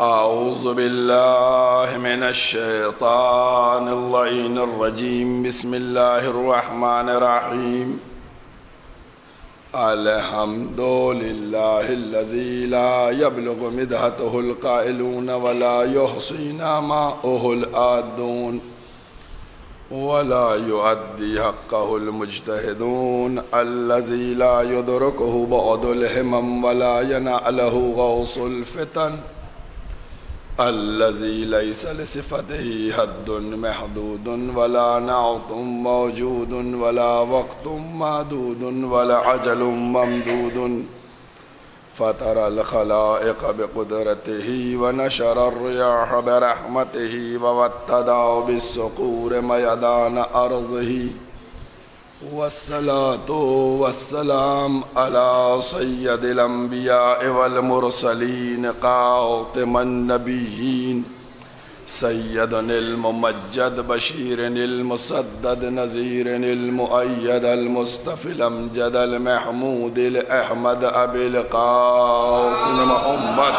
أعوذ بالله من الشيطان اللعين الرجيم. بسم الله الرحمن الرحيم. الحمد لله الذي لا يبلغ مدحته القائلون ولا يحصي نعماءه العادون ولا يؤدي حقه المجتهدون الذي لا يدركه بعد الهمم ولا يناله غوص الفتن الذي ليس لصفته حد محدود ولا نعت موجود ولا وقت معدود ولا عجل ممدود فطر الخلائق بقدرته ونشر الرياح برحمته ووتدا بالصقور ميدان أرضه والصلاة والسلام على سيد الأنبياء والمرسلين خاتم النبيين سيدنا الممجد بشير المسدد نذير المؤيد المصطفى الأمجد المحمود الأحمد أبي القاسم محمد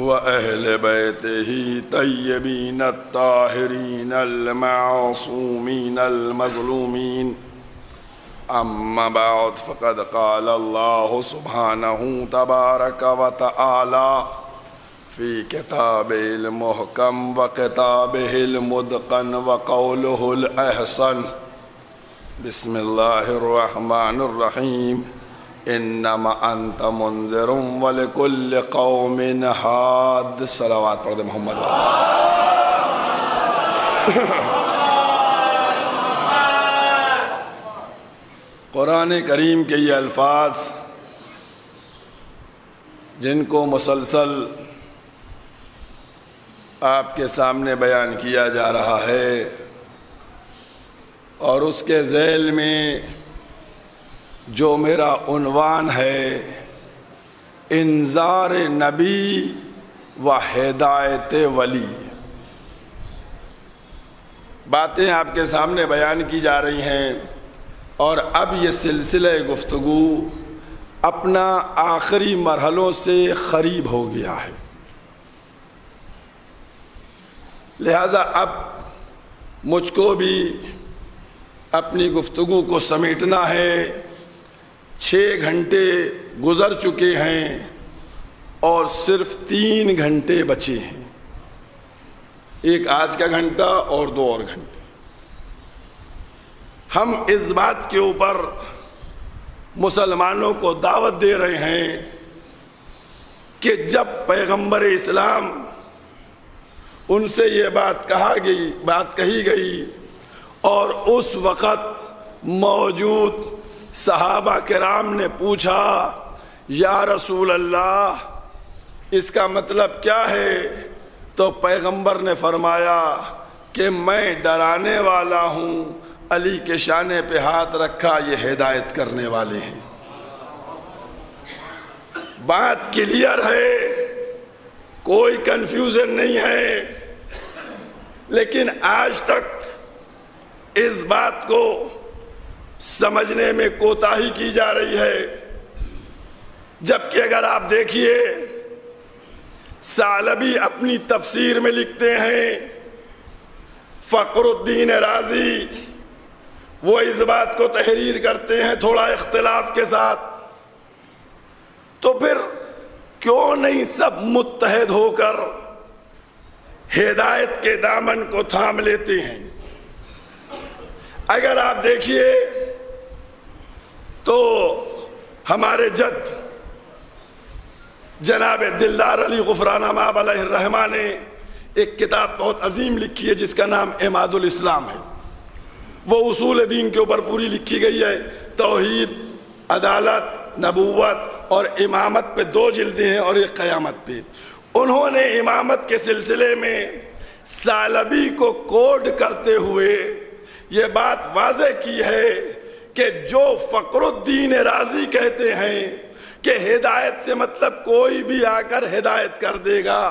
وأهل بيته طيبين الطاهرين المعصومين المظلومين. أما بعد فقد قال الله سبحانه تبارك وتعالى في كتابه المحكم وكتابه المتقن وقوله الأحسن. بسم الله الرحمن الرحيم. انما انت منذر ولكل قوم حاد. صلوات پڑھ دے محمد. قرآن کریم کے یہ الفاظ جن کو مسلسل آپ کے سامنے بیان کیا جا رہا ہے اور اس کے ذیل میں جو میرا عنوان ہے انذار نبی و ہدایت ولی، باتیں آپ کے سامنے بیان کی جا رہی ہیں اور اب یہ سلسلہ گفتگو اپنا آخری مرحلوں سے قریب ہو گیا ہے، لہذا اب مجھ کو بھی اپنی گفتگو کو سمیٹنا ہے۔ 6 گھنٹے گزر چکے ہیں اور صرف 3 گھنٹے بچے ہیں، ایک آج کا گھنٹہ اور 2 اور گھنٹے۔ ہم اس بات کے اوپر مسلمانوں کو دعوت دے رہے ہیں کہ جب پیغمبر اسلام ان سے یہ بات کہی گئی اور اس وقت موجود صحابہ کرام نے پوچھا یا رسول اللہ اس کا مطلب کیا ہے، تو پیغمبر نے فرمایا کہ میں ڈرانے والا ہوں، علی کے شانے پہ ہاتھ رکھا، یہ ہدایت کرنے والے ہیں۔ بات کلیئر ہے، کوئی کنفیوژن نہیں ہے، لیکن آج تک اس بات کو سمجھنے میں کوتاہی کی جا رہی ہے، جبکہ اگر آپ دیکھیے ثعلبی اپنی تفسیر میں لکھتے ہیں، فخر الدین رازی وہ اس بات کو تحریر کرتے ہیں تھوڑا اختلاف کے ساتھ، تو پھر کیوں نہیں سب متحد ہو کر ہدایت کے دامن کو تھام لیتے ہیں؟ اگر آپ دیکھیے تو ہمارے جد جناب دلدار علی غفرانہ مآب علیہ الرحمہ نے ایک کتاب بہت عظیم لکھی ہے جس کا نام عماد الاسلام ہے، وہ اصول دین کے اوپر پوری لکھی گئی ہے، توحید، عدالت، نبوت اور امامت پہ 2 جلدیں ہیں اور ایک قیامت پہ۔ انہوں نے امامت کے سلسلے میں ثعلبی کو کوڈ کرتے ہوئے یہ بات واضح کی ہے کہ جو فخر الدین رازی کہتے ہیں کہ ہدایت سے مطلب کوئی بھی آ کر ہدایت کر دے گا،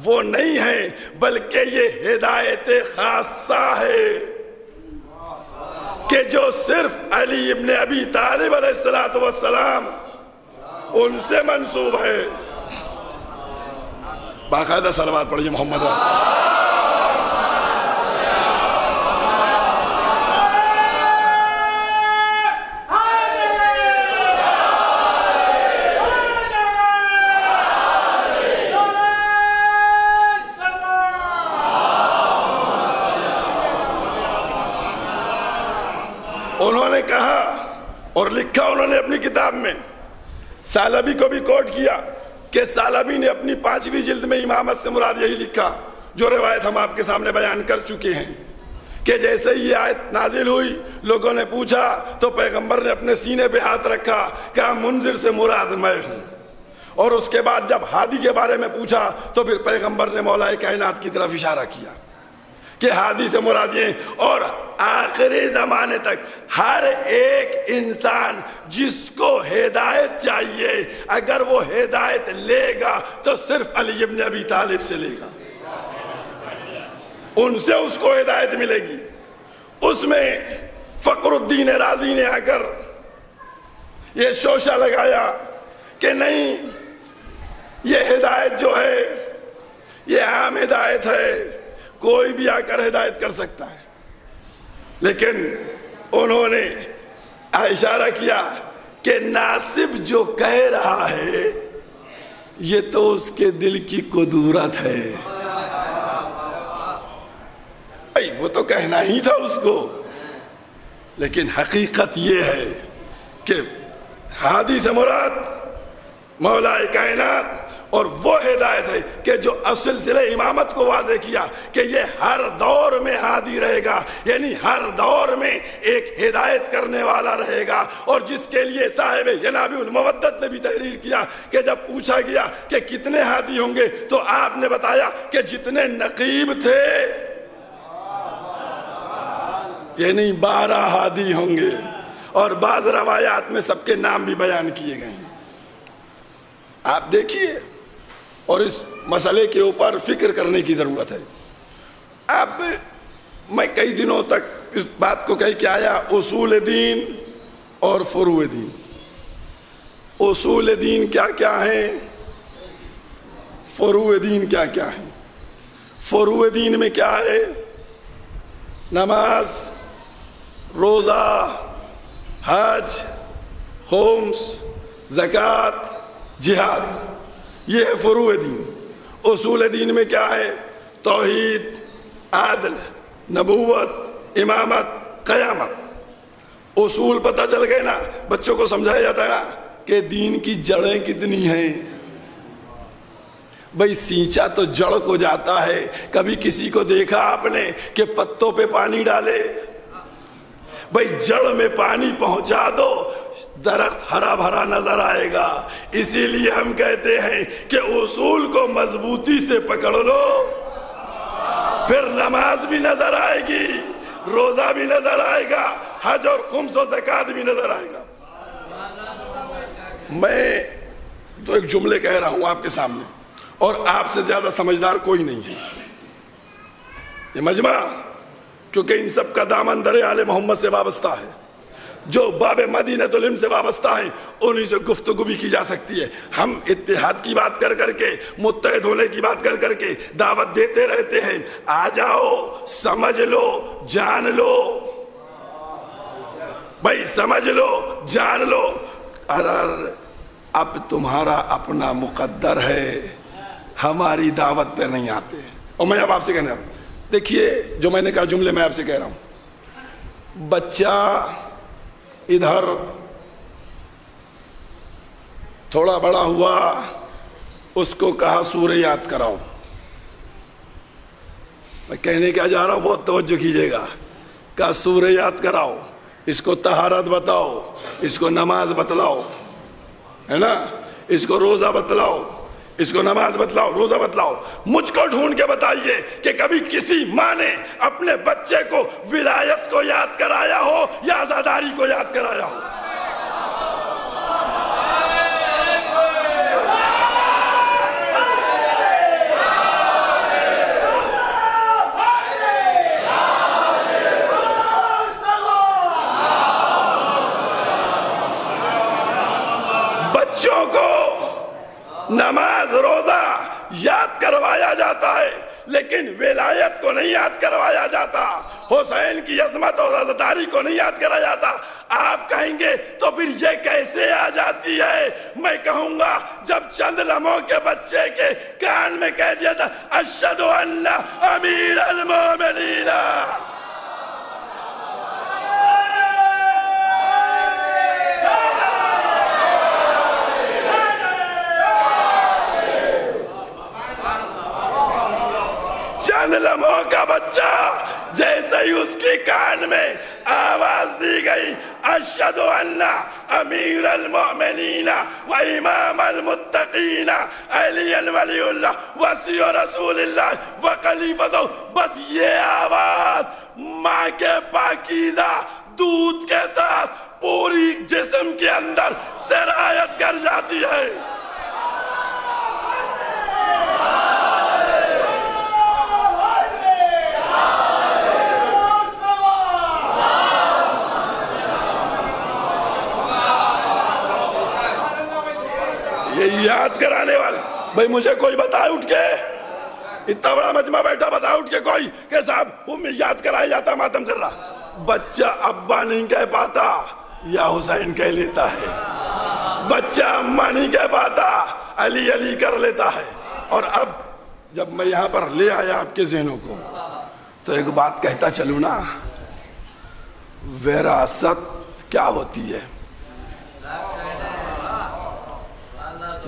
وہ نہیں ہے، بلکہ یہ ہدایت خاصہ ہے کہ جو صرف علی ابن ابی طالب علیہ السلام ان سے منسوب ہے. باقاعدہ صلوات پڑھیے محمد انہوں نے کہا اور لکھا انہوں نے اپنی کتاب میں، سالبی کو بھی کوٹ کیا کہ سالبی نے اپنی 5ویں جلد میں امامت سے مراد یہی لکھا جو روایت ہم آپ کے سامنے بیان کر چکے ہیں کہ جیسے یہ آیت نازل ہوئی لوگوں نے پوچھا تو پیغمبر نے اپنے سینے پہ ہاتھ رکھا، کہا منذر سے مراد میں ہوں. اور اس کے بعد جب ہادی کے بارے میں پوچھا تو پھر پیغمبر نے مولا کائنات کی طرف اشارہ کیا کہ ہادی سے مراد یہ. اور آخری زمانے تک ہر ایک انسان جس کو ہدایت چاہیے اگر وہ ہدایت لے گا تو صرف علی ابن ابی طالب سے لے گا، ان سے اس کو ہدایت ملے گی. اس میں فخر الدین رازی نے آ کر یہ شوشہ لگایا کہ نہیں، یہ ہدایت جو ہے یہ عام ہدایت ہے، کوئی بھی آ کر ہدایت کر سکتا ہے. لیکن انہوں نے اشارہ کیا کہ ناصب جو کہہ رہا ہے یہ تو اس کے دل کی قدورت ہے. وہ تو کہنا ہی تھا اس کو، لیکن حقیقت یہ ہے کہ ہادی سے مراد مولا کائنات اور وہ ہدایت ہے کہ جو سلسلہ امامت کو واضح کیا کہ یہ ہر دور میں ہادی رہے گا، یعنی ہر دور میں ایک ہدایت کرنے والا رہے گا. اور جس کے لیے صاحب ینابع المودت نے بھی تحریر کیا کہ جب پوچھا گیا کہ کتنے ہادی ہوں گے تو آپ نے بتایا کہ جتنے نقیب تھے یعنی 12 ہادی ہوں گے. اور بعض روایات میں سب کے نام بھی بیان کیے گئے ہیں. آپ دیکھیے اور اس مسئلے کے اوپر فکر کرنے کی ضرورت ہے. اب میں کئی دنوں تک اس بات کو کہہ کے آیا اصول دین اور فروع دین. اصول دین کیا کیا ہیں، فروع دین کیا کیا ہیں. فروع دین میں کیا ہے؟ نماز، روزہ، حج، خمس، زکوٰۃ، جہاد، یہ ہے فروع دین. اصول دین میں کیا ہے؟ توحید، عدل، نبوت، امامت، قیامت. اصول پتہ چل گئے نا، بچوں کو سمجھایا جاتا ہے نا کہ دین کی جڑیں کتنی ہیں. بھئی سینچا تو جڑ کو جاتا ہے. کبھی کسی کو دیکھا آپ نے کہ پتوں پہ پانی ڈالے؟ بھئی جڑ میں پانی پہنچا دو درخت ہرا بھرا نظر آئے گا. اسی لیے ہم کہتے ہیں کہ اصول کو مضبوطی سے پکڑ لو، پھر نماز بھی نظر آئے گی، روزہ بھی نظر آئے گا، حج اور خمس و زکوٰۃ بھی نظر آئے گا. میں تو ایک جملے کہہ رہا ہوں آپ کے سامنے اور آپ سے زیادہ سمجھدار کوئی نہیں ہے. یہ مجمع کیونکہ ان سب کا دامن در آل محمد سے وابستہ ہے، جو باب مدینۃ العلم سے وابستہ ہیں انہی سے گفتگو بھی کی جا سکتی ہے. ہم اتحاد کی بات کر کر کے، متحد ہونے کی بات کر کر کے دعوت دیتے رہتے ہیں. آ جاؤ، سمجھ لو، جان لو. بھائی سمجھ لو، جان لو. اب تمہارا اپنا مقدر ہے، ہماری دعوت پہ نہیں آتے. اور میں اب آپ سے کہنا، دیکھیے جو میں نے کہا جملے میں آپ سے کہہ رہا ہوں. بچہ ادھر تھوڑا بڑا ہوا، اس کو کہا سورہ یاد کراؤ. میں کہنے کیا جا رہا ہوں بہت توجہ کیجیے گا. کہا سورہ یاد کراؤ، اس کو طہارت بتاؤ، اس کو نماز بتلاؤ، ہے نا، اس کو روزہ بتلاؤ، اس کو نماز بتلاؤ، روزہ بتلاؤ. مجھ کو ڈھونڈ کے بتائیے کہ کبھی کسی ماں نے اپنے بچے کو ولایت کو یاد کرایا ہو یا عزاداری کو یاد کرایا ہو؟ بچوں کو نماز روزہ یاد کروایا جاتا ہے لیکن ولایت کو نہیں یاد کروایا جاتا، حسین کی عظمت اور عزاداری کو نہیں یاد کرایا جاتا۔ آپ کہیں گے تو پھر یہ کیسے آ جاتی ہے؟ میں کہوں گا جب چند لمحوں کے بچے کے کان میں کہہ دیا تھا اشہد ان امیر المومنین، چند لمحوں کا بچہ جیسے ہی اس کی کان میں آواز دی گئی اشہد ان امیر المؤمنین و امام المتقین علی ولی اللہ وصی رسول اللہ و خلیفۃ، بس یہ آواز ماں کے پاکیزہ دودھ کے ساتھ پوری جسم کے اندر سرایت کر جاتی ہے۔ یاد کرانے والے بھائی مجھے کوئی بتائے اٹھ کے، اتنا بڑا مجمع بیٹھا بتائے اٹھ کے کوئی کہ صاحب وہ یاد کرایا جاتا ماتم کر رہا۔ بچہ ابا نہیں کہہ پاتا یا حسین کہہ لیتا ہے، بچہ اماں نہیں کہہ پاتا علی علی کر لیتا ہے۔ اور اب جب میں یہاں پر لے آیا آپ کے ذہنوں کو تو ایک بات کہتا چلوں نا، وراثت کیا ہوتی ہے؟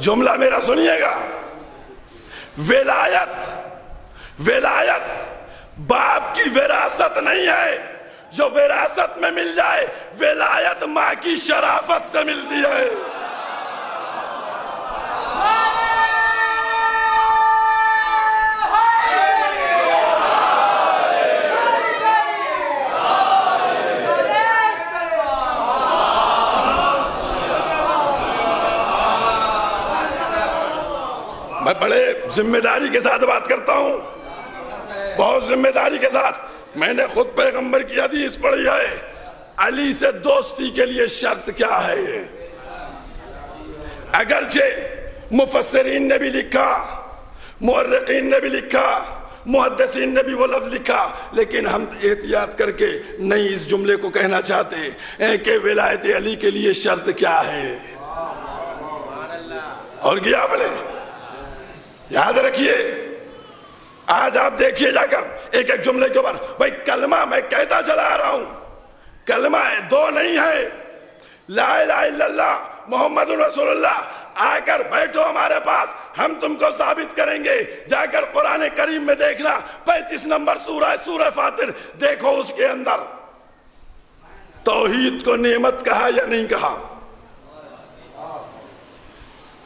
جملہ میرا سنیے گا، ولایت باپ کی وراثت نہیں ہے، جو وراثت میں مل جائے ولایت ماں کی شرافت سے ملتی ہے۔ میں بڑے ذمہ داری کے ساتھ بات کرتا ہوں، بہت ذمہ داری کے ساتھ۔ میں نے خود پیغمبر کی حدیث پڑھی ہے، علی سے دوستی کے لیے شرط کیا ہے؟ اگرچہ مفسرین نے بھی لکھا، مورخین نے بھی لکھا، محدثین نے بھی وہ لفظ لکھا، لیکن ہم احتیاط کر کے نہیں اس جملے کو کہنا چاہتے کہ ولایت علی کے لیے شرط کیا ہے۔ اور کیا بولے یاد رکھیے، آج آپ دیکھیے جا کر ایک ایک جملے کے اوپر، بھائی کلمہ میں کہتا چلا آ رہا ہوں، کلمہ دو نہیں ہے، لا الہ الا اللہ محمد رسول اللہ، آ کر بیٹھو ہمارے پاس، ہم تم کو ثابت کریں گے۔ جا کر قرآن کریم میں دیکھنا 35 نمبر سورہ فاتر، دیکھو اس کے اندر توحید کو نعمت کہا یا نہیں کہا؟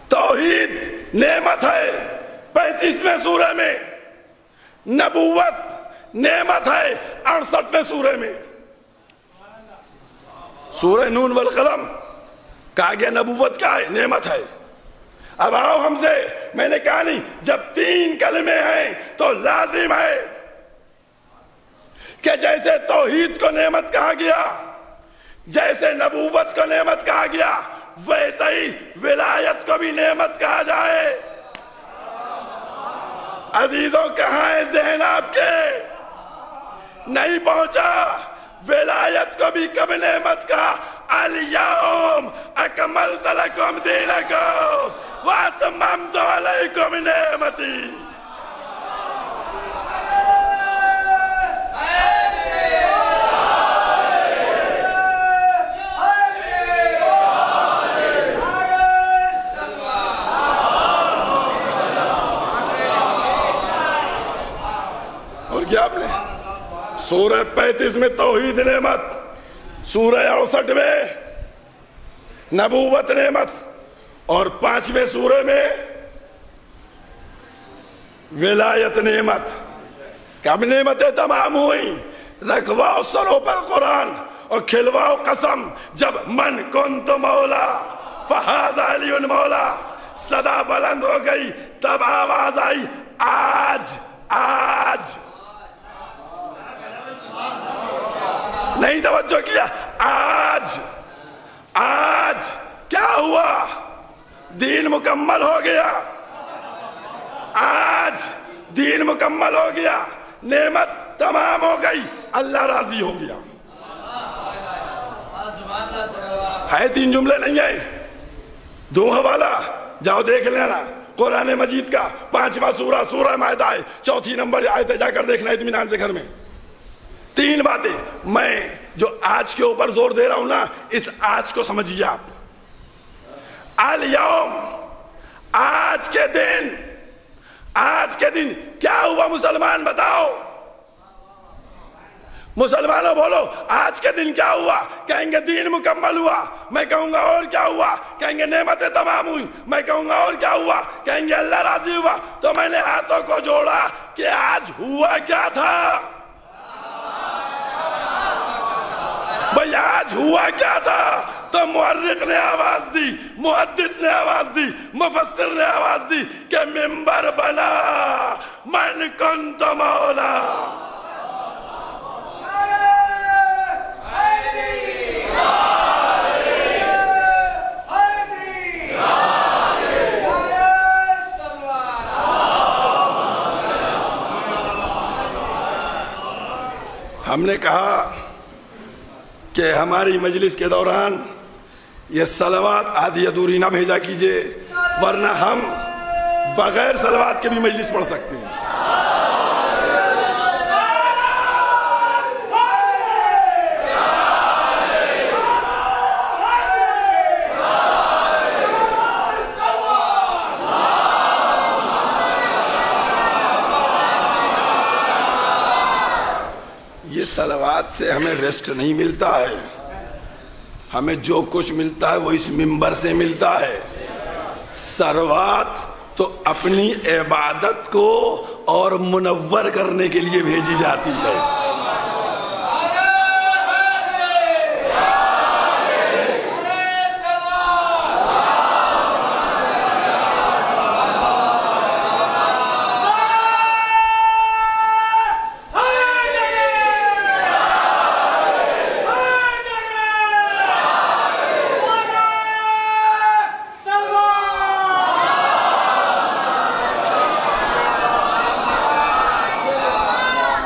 توحید نعمت ہے 35ویں سورہ میں، نبوت نعمت ہے 68ویں سورہ میں۔ سورہ نون والقلم کہا گیا نبوت کیا ہے؟ نعمت ہے۔ اب آؤ ہم سے، میں نے کہا نہیں، جب 3 کلمے ہیں تو لازم ہے کہ جیسے توحید کو نعمت کہا گیا، جیسے نبوت کو نعمت کہا گیا، ویسے ہی ولایت کو بھی نعمت کہا جائے۔ عزیزوں کہاں ہے ذہن آپ کے؟ نہیں پہنچا؟ ولایت کو بھی کب نعمت کہا؟ الیوم اکملت لکم دینکم واتممت علیکم نعمتی۔ کیا آپ نے سورہ 35 میں توحید نعمت، سورہ 68 میں نبوت نعمت، اور 5ویں سورہ میں ولایت نعمت۔ کب نعمتیں تمام ہوئی؟ رکھواؤ سروں پر قرآن اور کھلواؤ قسم، جب من کنت مولا فہذا علی مولا، صدا بلند ہو گئی، تب آواز آئی آج آج، نہیں توجہ کیا؟ آج آج کیا ہوا؟ دین مکمل ہو گیا، آج دین مکمل ہو گیا، نعمت تمام ہو گئی، اللہ راضی ہو گیا. ہے 3 جملے نہیں ہے، 2 حوالہ جاؤ دیکھ لینا، قرآن مجید کا 5واں سورہ سورہ مائدہ ہے، 4 نمبر آیت جا کر دیکھنا اطمینان سے گھر میں. 3 باتیں میں جو آج کے اوپر زور دے رہا ہوں نا، اس آج کو سمجھیے آپ. الیوم، آج کے دن کیا ہوا مسلمان بتاؤ؟ مسلمانوں بولو آج کے دن کیا ہوا؟ کہیں گے دین مکمل ہوا. میں کہوں گا اور کیا ہوا؟ کہیں گے نعمتیں تمام ہوئی. میں کہوں گا اور کیا ہوا؟ کہیں گے اللہ راضی ہوا. تو میں نے ہاتھوں کو جوڑا کہ آج ہوا کیا تھا بھئی، آج ہوا کیا تھا؟ تو مورخ نے آواز دی، محدث نے آواز دی، مفسر نے آواز دی کہ منبر بنا من کنت مولا. ہم نے کہا کہ ہماری مجلس کے دوران یہ صلوات آدھی ادھوری نہ بھیجا کیجئے، ورنہ ہم بغیر صلوات کے بھی مجلس پڑھ سکتے ہیں. یہ صلوات سے ہمیں ریسٹ نہیں ملتا ہے، ہمیں جو کچھ ملتا ہے وہ اس منبر سے ملتا ہے. صلوات تو اپنی عبادت کو اور منور کرنے کے لیے بھیجی جاتی ہے.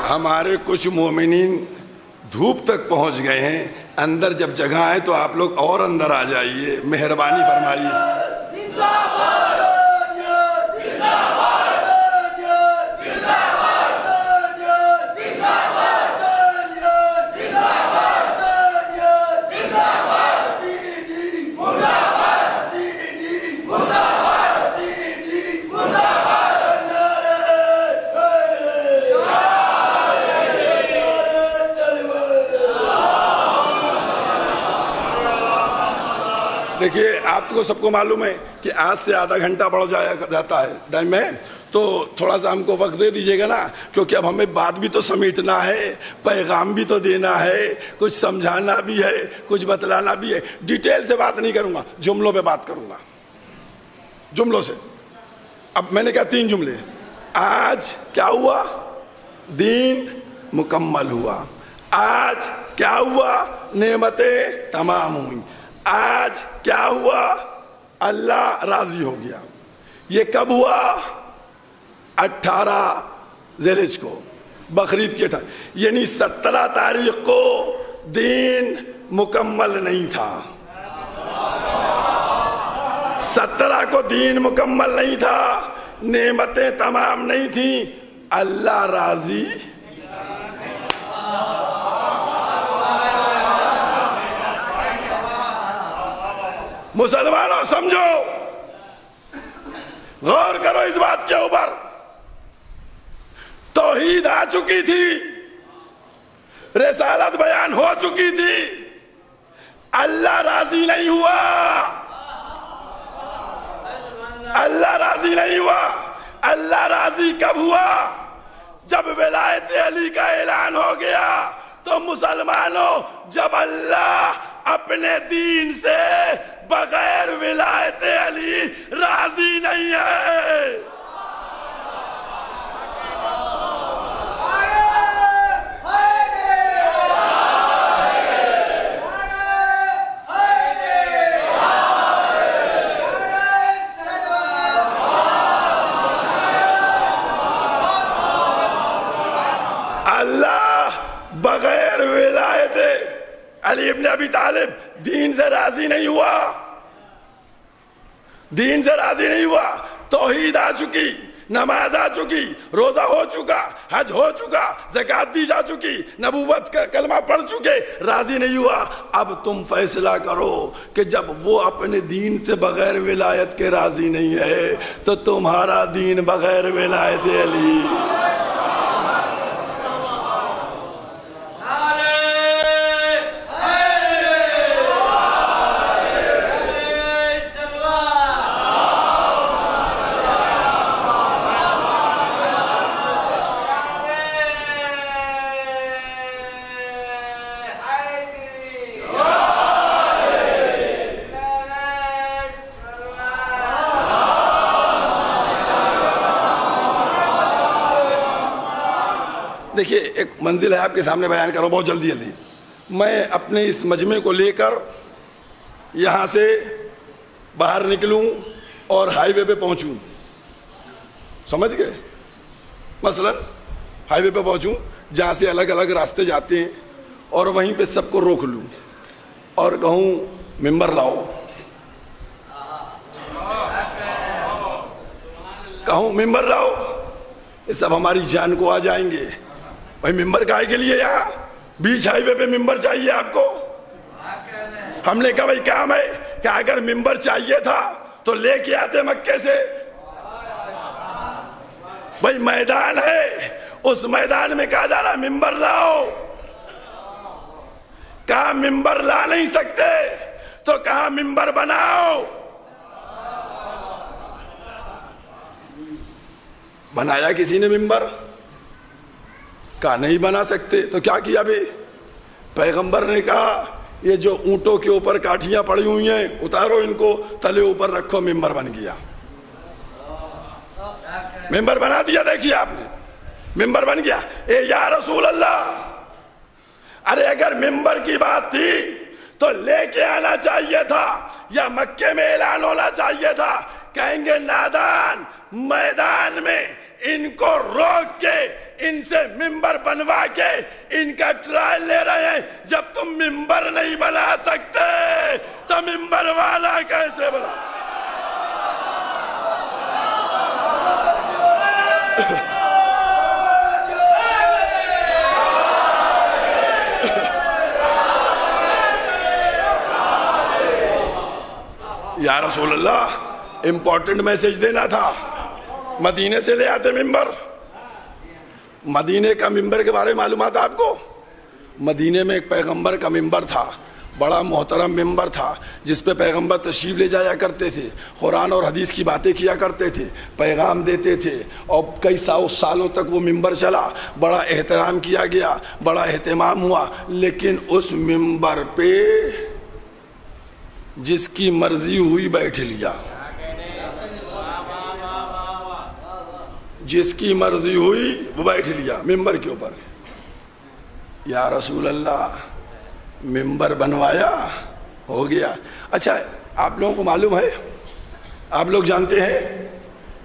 ہمارے کچھ مومنین دھوپ تک پہنچ گئے ہیں، اندر جب جگہ ہے تو آپ لوگ اور اندر آ جائیے، مہربانی فرمائیے. دیکھیے آپ کو سب کو معلوم ہے کہ آج سے آدھا گھنٹہ بڑھ جاتا ہے ٹائم میں، تو تھوڑا سا ہم کو وقت دے دیجئے گا نا، کیونکہ اب ہمیں بات بھی تو سمیٹنا ہے، پیغام بھی تو دینا ہے، کچھ سمجھانا بھی ہے، کچھ بتلانا بھی ہے. ڈیٹیل سے بات نہیں کروں گا، جملوں پہ بات کروں گا، جملوں سے. اب میں نے کہا 3 جملے. آج کیا ہوا؟ دین مکمل ہوا. آج کیا ہوا؟ نعمتیں تمام ہوئیں. آج کیا ہوا؟ اللہ راضی ہو گیا. یہ کب ہوا؟ 18 ذی الحجہ کو، بقرعید کے ٹائم، یعنی 17 تاریخ کو دین مکمل نہیں تھا. 17 کو دین مکمل نہیں تھا، نعمتیں تمام نہیں تھیں، اللہ راضی. مسلمانوں سمجھو، غور کرو اس بات کے اوپر. توحید آ چکی تھی، رسالت بیان ہو چکی تھی، اللہ راضی نہیں ہوا. اللہ راضی نہیں ہوا. اللہ راضی کب ہوا؟ جب ولایت علی کا اعلان ہو گیا. تو مسلمانوں، جب اللہ اپنے دین سے بغیر ولایت علی راضی نہیں ہے، طالب دین سے راضی نہیں ہوا، دین سے راضی نہیں ہوا، توحید آ چکی، نماز آ چکی، روزہ ہو چکا، حج ہو چکا، زکات دی جا چکی، نبوت کا کلمہ پڑھ چکے، راضی نہیں ہوا۔ اب تم فیصلہ کرو کہ جب وہ اپنے دین سے بغیر ولایت کے راضی نہیں ہے تو تمہارا دین بغیر ولایت علی۔ دیکھیے ایک منزل ہے آپ کے سامنے بیان کروں بہت جلدی جلدی۔ میں اپنے اس مجمع کو لے کر یہاں سے باہر نکلوں اور ہائی وے پہ پہنچوں، سمجھ گئے؟ مثلا ہائی وے پہ پہنچوں جہاں سے الگ الگ راستے جاتے ہیں اور وہیں پہ سب کو روک لوں اور کہوں ممبر لاؤ، کہوں ممبر لاؤ، یہ سب ہماری جان کو آ جائیں گے۔ بھائی ممبر کائے کے لیے یہاں بیچ ہائی وے پہ ممبر چاہیے آپ کو؟ ہم نے کہا بھائی کام ہے کہ اگر ممبر چاہیے تھا تو لے کے آتے مکے سے۔ بھائی میدان ہے، اس میدان میں کہا جا رہا ممبر لاؤ، کہا ممبر لا نہیں سکتے تو کہا ممبر بناؤ۔ بنایا کسی نے ممبر؟ کہا نہیں بنا سکتے تو کیا کیا بھی؟ پیغمبر نے کہا یہ جو اونٹوں کے اوپر کاٹھیاں پڑی ہوئی ہیں اتارو ان کو، تلے اوپر رکھو، ممبر بن گیا، ممبر بنا دیا۔ دیکھیے آپ نے ممبر بن گیا۔ اے یا رسول اللہ، ارے اگر ممبر کی بات تھی تو لے کے آنا چاہیے تھا یا مکے میں اعلان ہونا چاہیے تھا۔ کہیں گے نادان، میدان میں ان کو روک کے ان سے ممبر بنوا کے ان کا ٹرائل لے رہے ہیں۔ جب تم ممبر نہیں بنا سکتے تو ممبر والا کیسے بنا؟ یا رسول اللہ، امپورٹنٹ میسج دینا تھا، مدینے سے لے آتے ممبر۔ مدینے کا ممبر کے بارے میں معلومات آپ کو؟ مدینے میں ایک پیغمبر کا ممبر تھا، بڑا محترم ممبر تھا جس پہ پیغمبر تشریف لے جایا کرتے تھے، قرآن اور حدیث کی باتیں کیا کرتے تھے، پیغام دیتے تھے، اور کئی سالوں تک وہ ممبر چلا، بڑا احترام کیا گیا، بڑا اہتمام ہوا۔ لیکن اس ممبر پہ جس کی مرضی ہوئی بیٹھ لیا، جس کی مرضی ہوئی وہ بیٹھ لیا ممبر کے اوپر۔ یا رسول اللہ، ممبر بنوایا، ہو گیا۔ اچھا آپ لوگوں کو معلوم ہے، آپ لوگ جانتے ہیں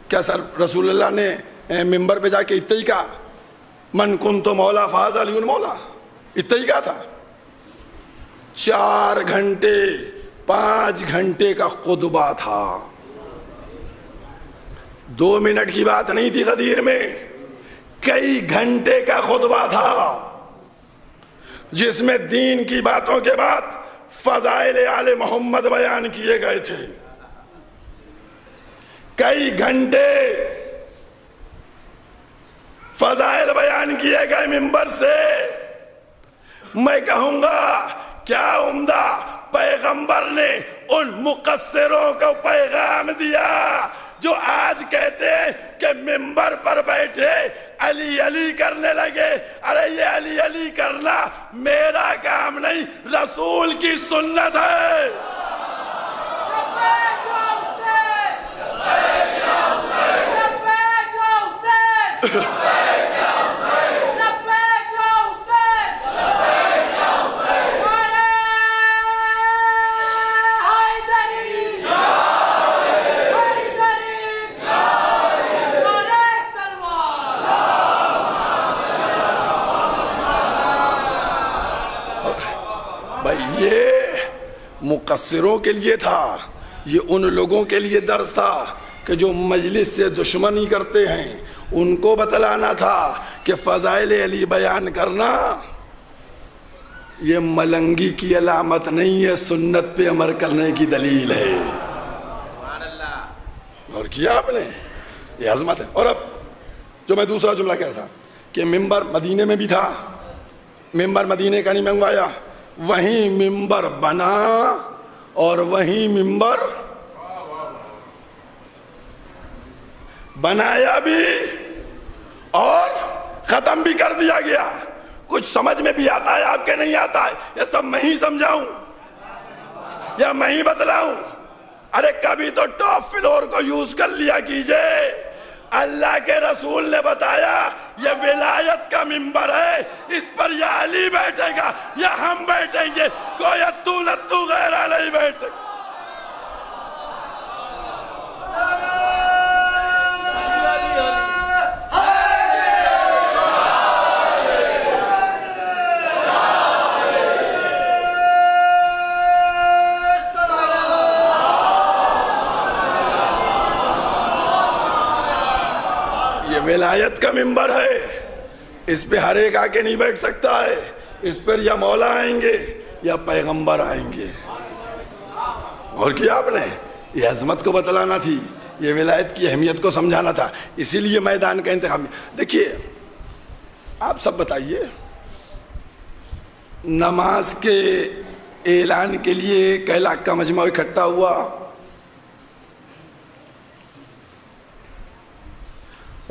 کیا سر رسول اللہ نے ممبر پہ جا کے اتنا ہی کہا من کنت مولا فہذا علی مولا، اتنا ہی کہا تھا؟ 4 گھنٹے 5 گھنٹے کا خطبہ تھا، 2 منٹ کی بات نہیں تھی غدیر میں، کئی گھنٹے کا خطبہ تھا جس میں دین کی باتوں کے بعد فضائل آل محمد بیان کیے گئے تھے۔ کئی گھنٹے فضائل بیان کیے گئے ممبر سے۔ میں کہوں گا کیا عمدہ پیغمبر نے ان مقصروں کو پیغام دیا جو آج کہتے ہیں کہ ممبر پر بیٹھے علی علی کرنے لگے۔ ارے یہ علی علی کرنا میرا کام نہیں، رسول کی سنت ہے۔ مقصروں کے لیے تھا، یہ ان لوگوں کے لیے درس تھا کہ جو مجلس سے دشمنی کرتے ہیں، ان کو بتلانا تھا کہ فضائل علی بیان کرنا یہ ملنگی کی علامت نہیں ہے، سنت پہ عمل کرنے کی دلیل ہے۔ اور کیا آپ نے، یہ عظمت ہے۔ اور اب جو میں دوسرا جملہ کہہ رہا تھا کہ ممبر مدینے میں بھی تھا، ممبر مدینے کا نہیں منگوایا، وہیں ممبر بنا اور وہیں ممبر بنایا بھی اور ختم بھی کر دیا گیا۔ کچھ سمجھ میں بھی آتا ہے آپ کے نہیں آتا ہے، یہ سب میں ہی سمجھاؤں یا میں ہی بتلاؤں؟ ارے کبھی تو ٹاپ فلور کو یوز کر لیا کیجئے۔ اللہ کے رسول نے بتایا یہ ولایت کا ممبر ہے، اس پر یا علی بیٹھے گا یا ہم بیٹھیں گے، کوئی اتو لتو غیرہ نہیں بیٹھ سکتا۔ ولایت کا ممبر ہے، اس پہ ہر ایک آ کے نہیں بیٹھ سکتا ہے، اس پر یا مولا آئیں گے یا پیغمبر آئیں گے۔ اور کیا آپ نے، یہ عظمت کو بتلانا تھی، یہ ولایت کی اہمیت کو سمجھانا تھا، اسی لیے میدان کا انتخاب۔ دیکھیے آپ سب بتائیے، نماز کے اعلان کے لیے کئی لاکھ کا مجمع اکٹھا ہوا،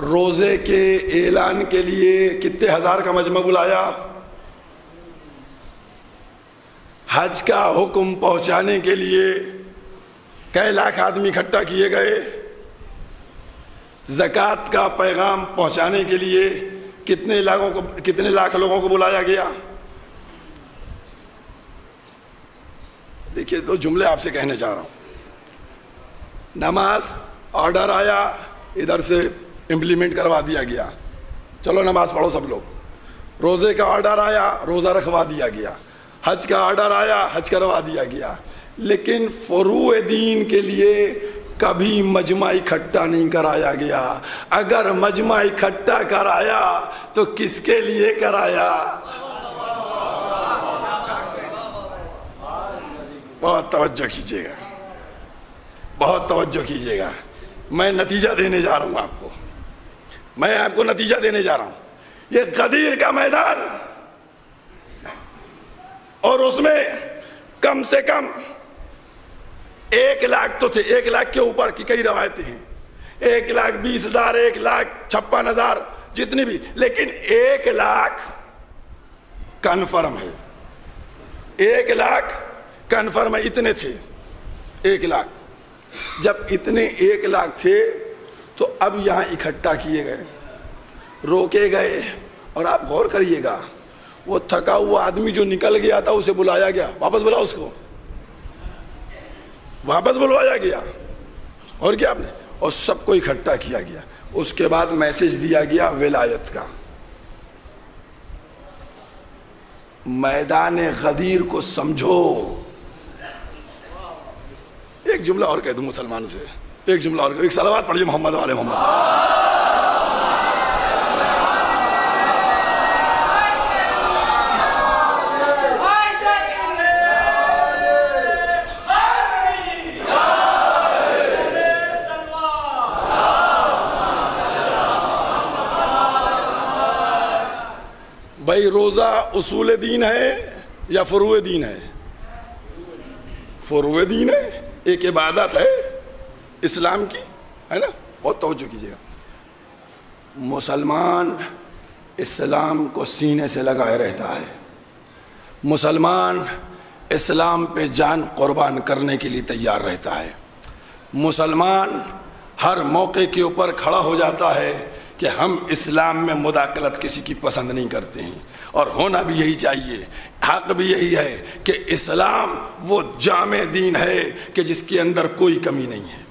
روزے کے اعلان کے لیے کتنے ہزار کا مجمع بلایا، حج کا حکم پہنچانے کے لیے کئی لاکھ آدمی اکٹھا کیے گئے، زکوٰۃ کا پیغام پہنچانے کے لیے کتنے لاکھ لوگوں کو بلایا گیا۔ دیکھیے دو جملے آپ سے کہنے چاہ رہا ہوں۔ نماز آرڈر آیا، ادھر سے امپلیمنٹ کروا دیا گیا، چلو نماز پڑھو سب لوگ۔ روزے کا آرڈر آیا، روزہ رکھوا دیا گیا۔ حج کا آرڈر آیا، حج کروا دیا گیا۔ لیکن فروع دین کے لیے کبھی مجمع اکٹھا نہیں کرایا گیا۔ اگر مجمع اکٹھا کرایا تو کس کے لیے کرایا؟ بہت توجہ کیجیے گا، بہت توجہ کیجیے گا، میں نتیجہ دینے جا رہا ہوں آپ کو، میں آپ کو نتیجہ دینے جا رہا ہوں۔ یہ غدیر کا میدان، اور اس میں کم سے کم 1 لاکھ تو تھے، 1 لاکھ کے اوپر کی کئی روایتیں ہیں، 1,20,000 1,56,000 جتنی بھی، لیکن 1 لاکھ کنفرم ہے، 1 لاکھ کنفرم ہے، اتنے تھے 1 لاکھ۔ جب اتنے 1 لاکھ تھے تو اب یہاں اکٹھا کیے گئے، روکے گئے، اور آپ غور کریے گا وہ تھکا ہوا آدمی جو نکل گیا تھا اسے بلایا گیا، واپس بلاؤ اس کو، واپس بلوایا گیا، اور کیا آپ نے، اور سب کو اکٹھا کیا گیا۔ اس کے بعد میسج دیا گیا ولایت کا۔ میدان غدیر کو سمجھو۔ ایک جملہ اور کہہ دوں مسلمانوں سے، ایک جملہ اور، ایک صلوات پڑھیے محمد والے محمد۔ بھائی روزہ اصول دین ہے یا فروع دین ہے؟ فروع دین ہے، ایک عبادت ہے اسلام کی، ہے نا؟ بہت توجہ کیجیے گا۔ مسلمان اسلام کو سینے سے لگائے رہتا ہے، مسلمان اسلام پہ جان قربان کرنے کے لیے تیار رہتا ہے، مسلمان ہر موقع کے اوپر کھڑا ہو جاتا ہے کہ ہم اسلام میں مداخلت کسی کی پسند نہیں کرتے ہیں، اور ہونا بھی یہی چاہیے، حق بھی یہی ہے کہ اسلام وہ جامع دین ہے کہ جس کے اندر کوئی کمی نہیں ہے۔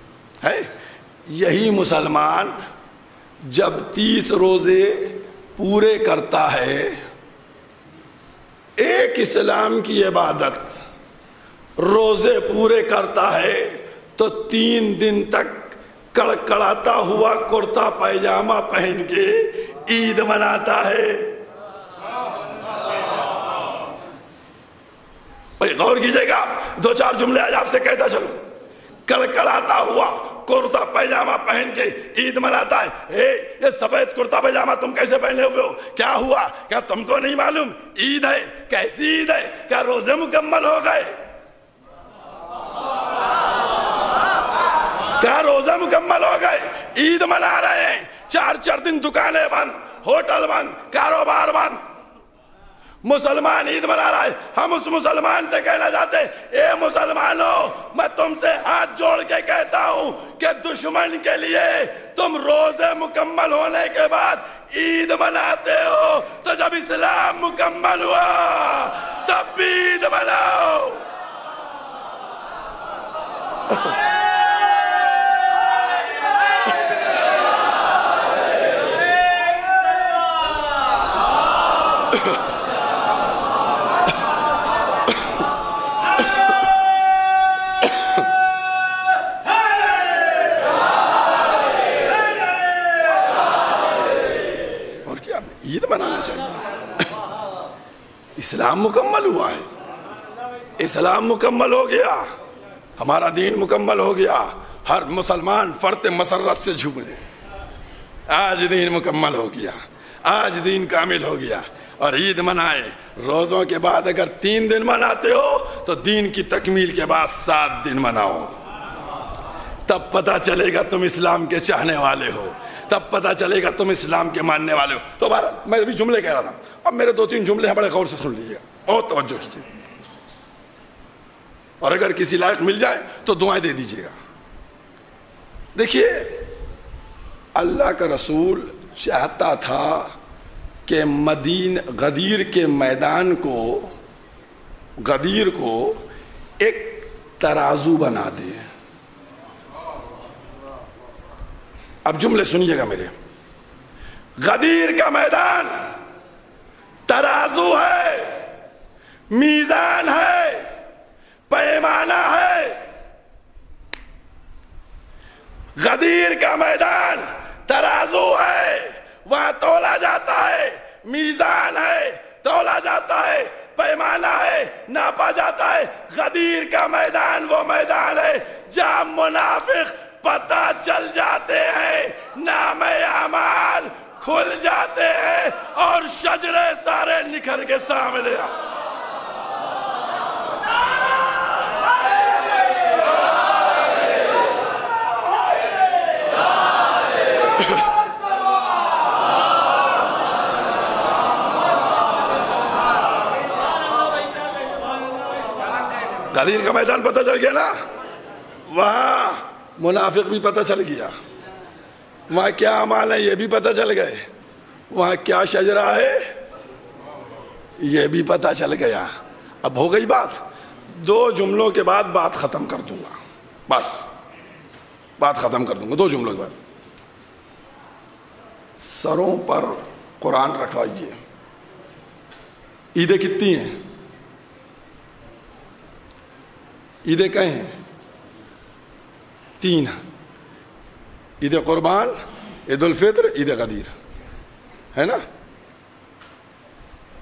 یہی مسلمان جب 30 روزے پورے کرتا ہے، ایک اسلام کی عبادت روزے پورے کرتا ہے تو 3 دن تک کڑکڑاتا ہوا کرتا پائجامہ پہن کے عید مناتا ہے. غور کیجئے گا, 2-4 جملے آج آپ سے کہتا چلوں. کڑکڑاتا ہوا کرتا پائجامہ پہن کے عید مناتا ہے. یہ سفید کرتا پائجامہ تم کیسے پہنے ہوئے ہو؟ کیا ہوا؟ کیا تم کو نہیں معلوم عید ہے؟ کیسی عید ہے؟ کیا روزے مکمل ہو گئے؟ کیا روزے مکمل ہو گئے؟ عید منا رہے ہیں, 4 دن دکانیں بند, ہوٹل بند, کاروبار بند. مسلمان عید منا رہا ہے. ہم اس مسلمان سے کہنا چاہتے ہیں, اے مسلمانوں, میں تم سے ہاتھ جوڑ کے کہتا ہوں کہ دشمن کے لیے تم روزے مکمل ہونے کے بعد عید مناتے ہو, تو جب اسلام مکمل ہوا تب بھی عید مناؤ. عید منانا چاہیے. اسلام مکمل ہوا ہے, اسلام مکمل ہو گیا, ہمارا دین مکمل ہو گیا. ہر مسلمان فرط مسرت سے جھومے, آج دین مکمل ہو گیا, آج دین کامل ہو گیا. اور عید منائے. روزوں کے بعد اگر 3 دن مناتے ہو تو دین کی تکمیل کے بعد 7 دن مناؤ, تب پتہ چلے گا تم اسلام کے چاہنے والے ہو, تب پتہ چلے گا تم اسلام کے ماننے والے ہو. تو بہرحال میں ابھی جملے کہہ رہا تھا, اب میرے 2-3 جملے ہیں, بڑے غور سے سن لیجیے گا, بہت توجہ کیجیے, اور اگر کسی لائق مل جائے تو دعائیں دے دیجیے گا. دیکھیے, اللہ کا رسول چاہتا تھا کہ غدیر کے میدان کو, غدیر کو ایک ترازو بنا دے. اب جملے سنیے گا میرے. غدیر کا میدان ترازو ہے, میزان ہے, پیمانہ ہے. غدیر کا میدان ترازو ہے, وہاں تولا جاتا ہے, میزان ہے, تولا جاتا ہے, پیمانہ ہے, ناپا جاتا ہے. غدیر کا میدان وہ میدان ہے جہاں منافق پتہ چل جاتے ہیں, نام اعمال کھل جاتے ہیں, اور شجرے سارے نکھر کے سامنے. غدیر کا میدان پتہ چل گیا نا, وہاں منافق بھی پتہ چل گیا, وہاں کیا اعمال ہے یہ بھی پتہ چل گئے, وہاں کیا شجرہ ہے یہ بھی پتہ چل گیا. اب ہو گئی بات. 2 جملوں کے بعد بات ختم کر دوں گا, بس بات ختم کر دوں گا 2 جملوں کے بعد. سروں پر قرآن رکھوائیے. عیدیں کتنی ہیں؟ عیدیں کہیں ہیں؟ 3. عید قربان, عید الفطر, عید غدیر, ہے نا؟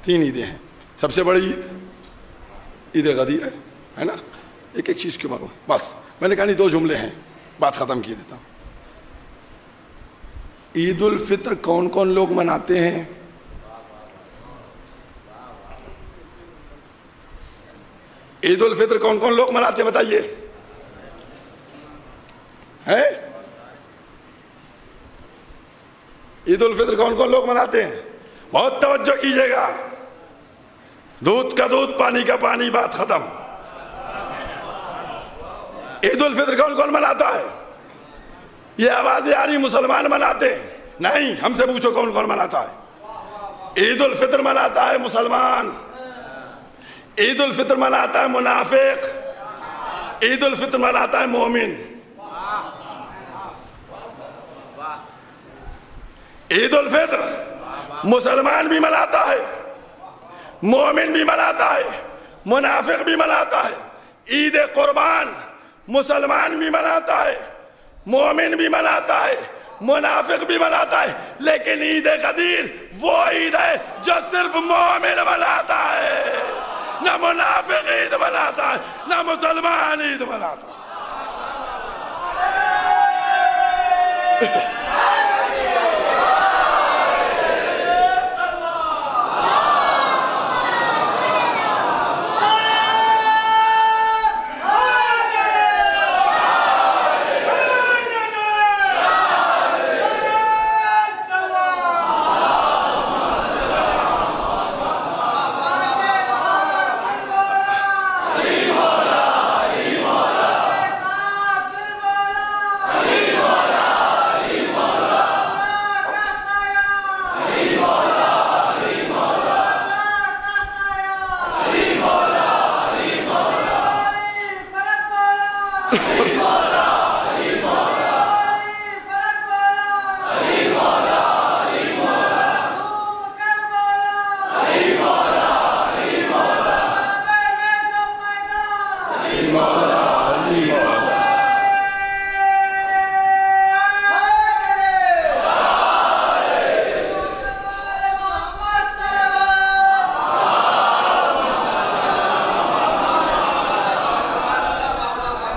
3 عیدیں ہیں. سب سے بڑی عید عید غدیر ہے نا؟ ایک چیز کے بارے میں بس میں نے کہا نہیں 2 جملے ہیں, بات ختم کی دیتا ہوں. عید الفطر کون کون لوگ مناتے ہیں؟ عید الفطر کون کون لوگ مناتے ہیں بتائیے؟ ہے عید الفطر کون کون لوگ مناتے ہیں؟ بہت توجہ کیجئے گا. دودھ کا دودھ, پانی کا پانی, بات ختم. عید الفطر کون کون مناتا ہے؟ یہ آوازیں آ رہی مسلمان مناتے ہیں, نہیں, ہم سے پوچھو کون کون مناتا ہے. عید الفطر مناتا ہے مسلمان, عید الفطر مناتا ہے منافق, عید الفطر مناتا ہے مومن. عید الفطر مسلمان بھی مناتا ہے, مومن بھی مناتا ہے, منافق بھی مناتا ہے. عید قربان مسلمان بھی مناتا ہے، مومن بھی مناتا ہے، منافق بھی مناتا ہے، لیکن عید غدیر وہ عید ہے جو صرف مومن مناتا ہے، نہ منافق عید مناتا ہے نہ مسلمان عید مناتا ہے۔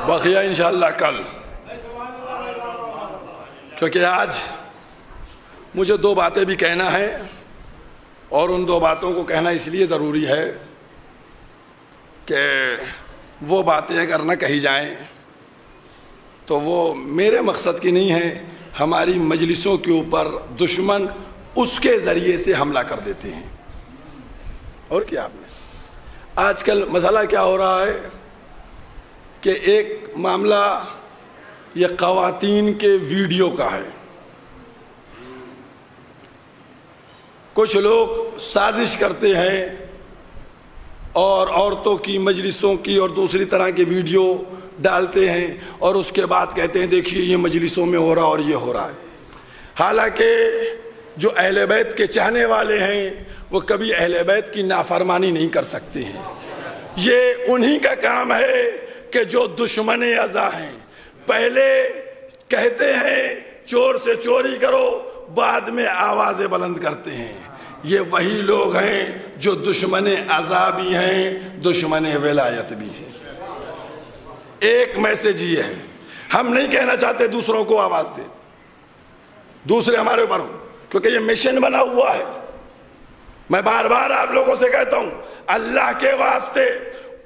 بقیہ انشاءاللہ کل، کیونکہ آج مجھے دو باتیں بھی کہنا ہے، اور ان دو باتوں کو کہنا اس لیے ضروری ہے کہ وہ باتیں اگر نہ کہی جائیں تو وہ میرے مقصد کی نہیں ہے، ہماری مجلسوں کے اوپر دشمن اس کے ذریعے سے حملہ کر دیتے ہیں۔ اور کیا آپ نے آج کل مسئلہ کیا ہو رہا ہے کہ ایک معاملہ یہ خواتین کے ویڈیو کا ہے، کچھ لوگ سازش کرتے ہیں اور عورتوں کی مجلسوں کی اور دوسری طرح کے ویڈیو ڈالتے ہیں، اور اس کے بعد کہتے ہیں دیکھیے یہ مجلسوں میں ہو رہا اور یہ ہو رہا ہے۔ حالانکہ جو اہل بیت کے چاہنے والے ہیں وہ کبھی اہل بیت کی نافرمانی نہیں کر سکتے ہیں، یہ انہی کا کام ہے کہ جو دشمن ازا ہیں، پہلے کہتے ہیں چور سے چوری کرو، بعد میں آوازیں بلند کرتے ہیں۔ یہ وہی لوگ ہیں جو دشمن ازا بھی ہیں، دشمن ولایت بھی ہیں۔ ایک میسج یہ ہے، ہم نہیں کہنا چاہتے دوسروں کو آواز دے، دوسرے ہمارے اوپر ہوں، کیونکہ یہ مشن بنا ہوا ہے۔ میں بار بار آپ لوگوں سے کہتا ہوں، اللہ کے واسطے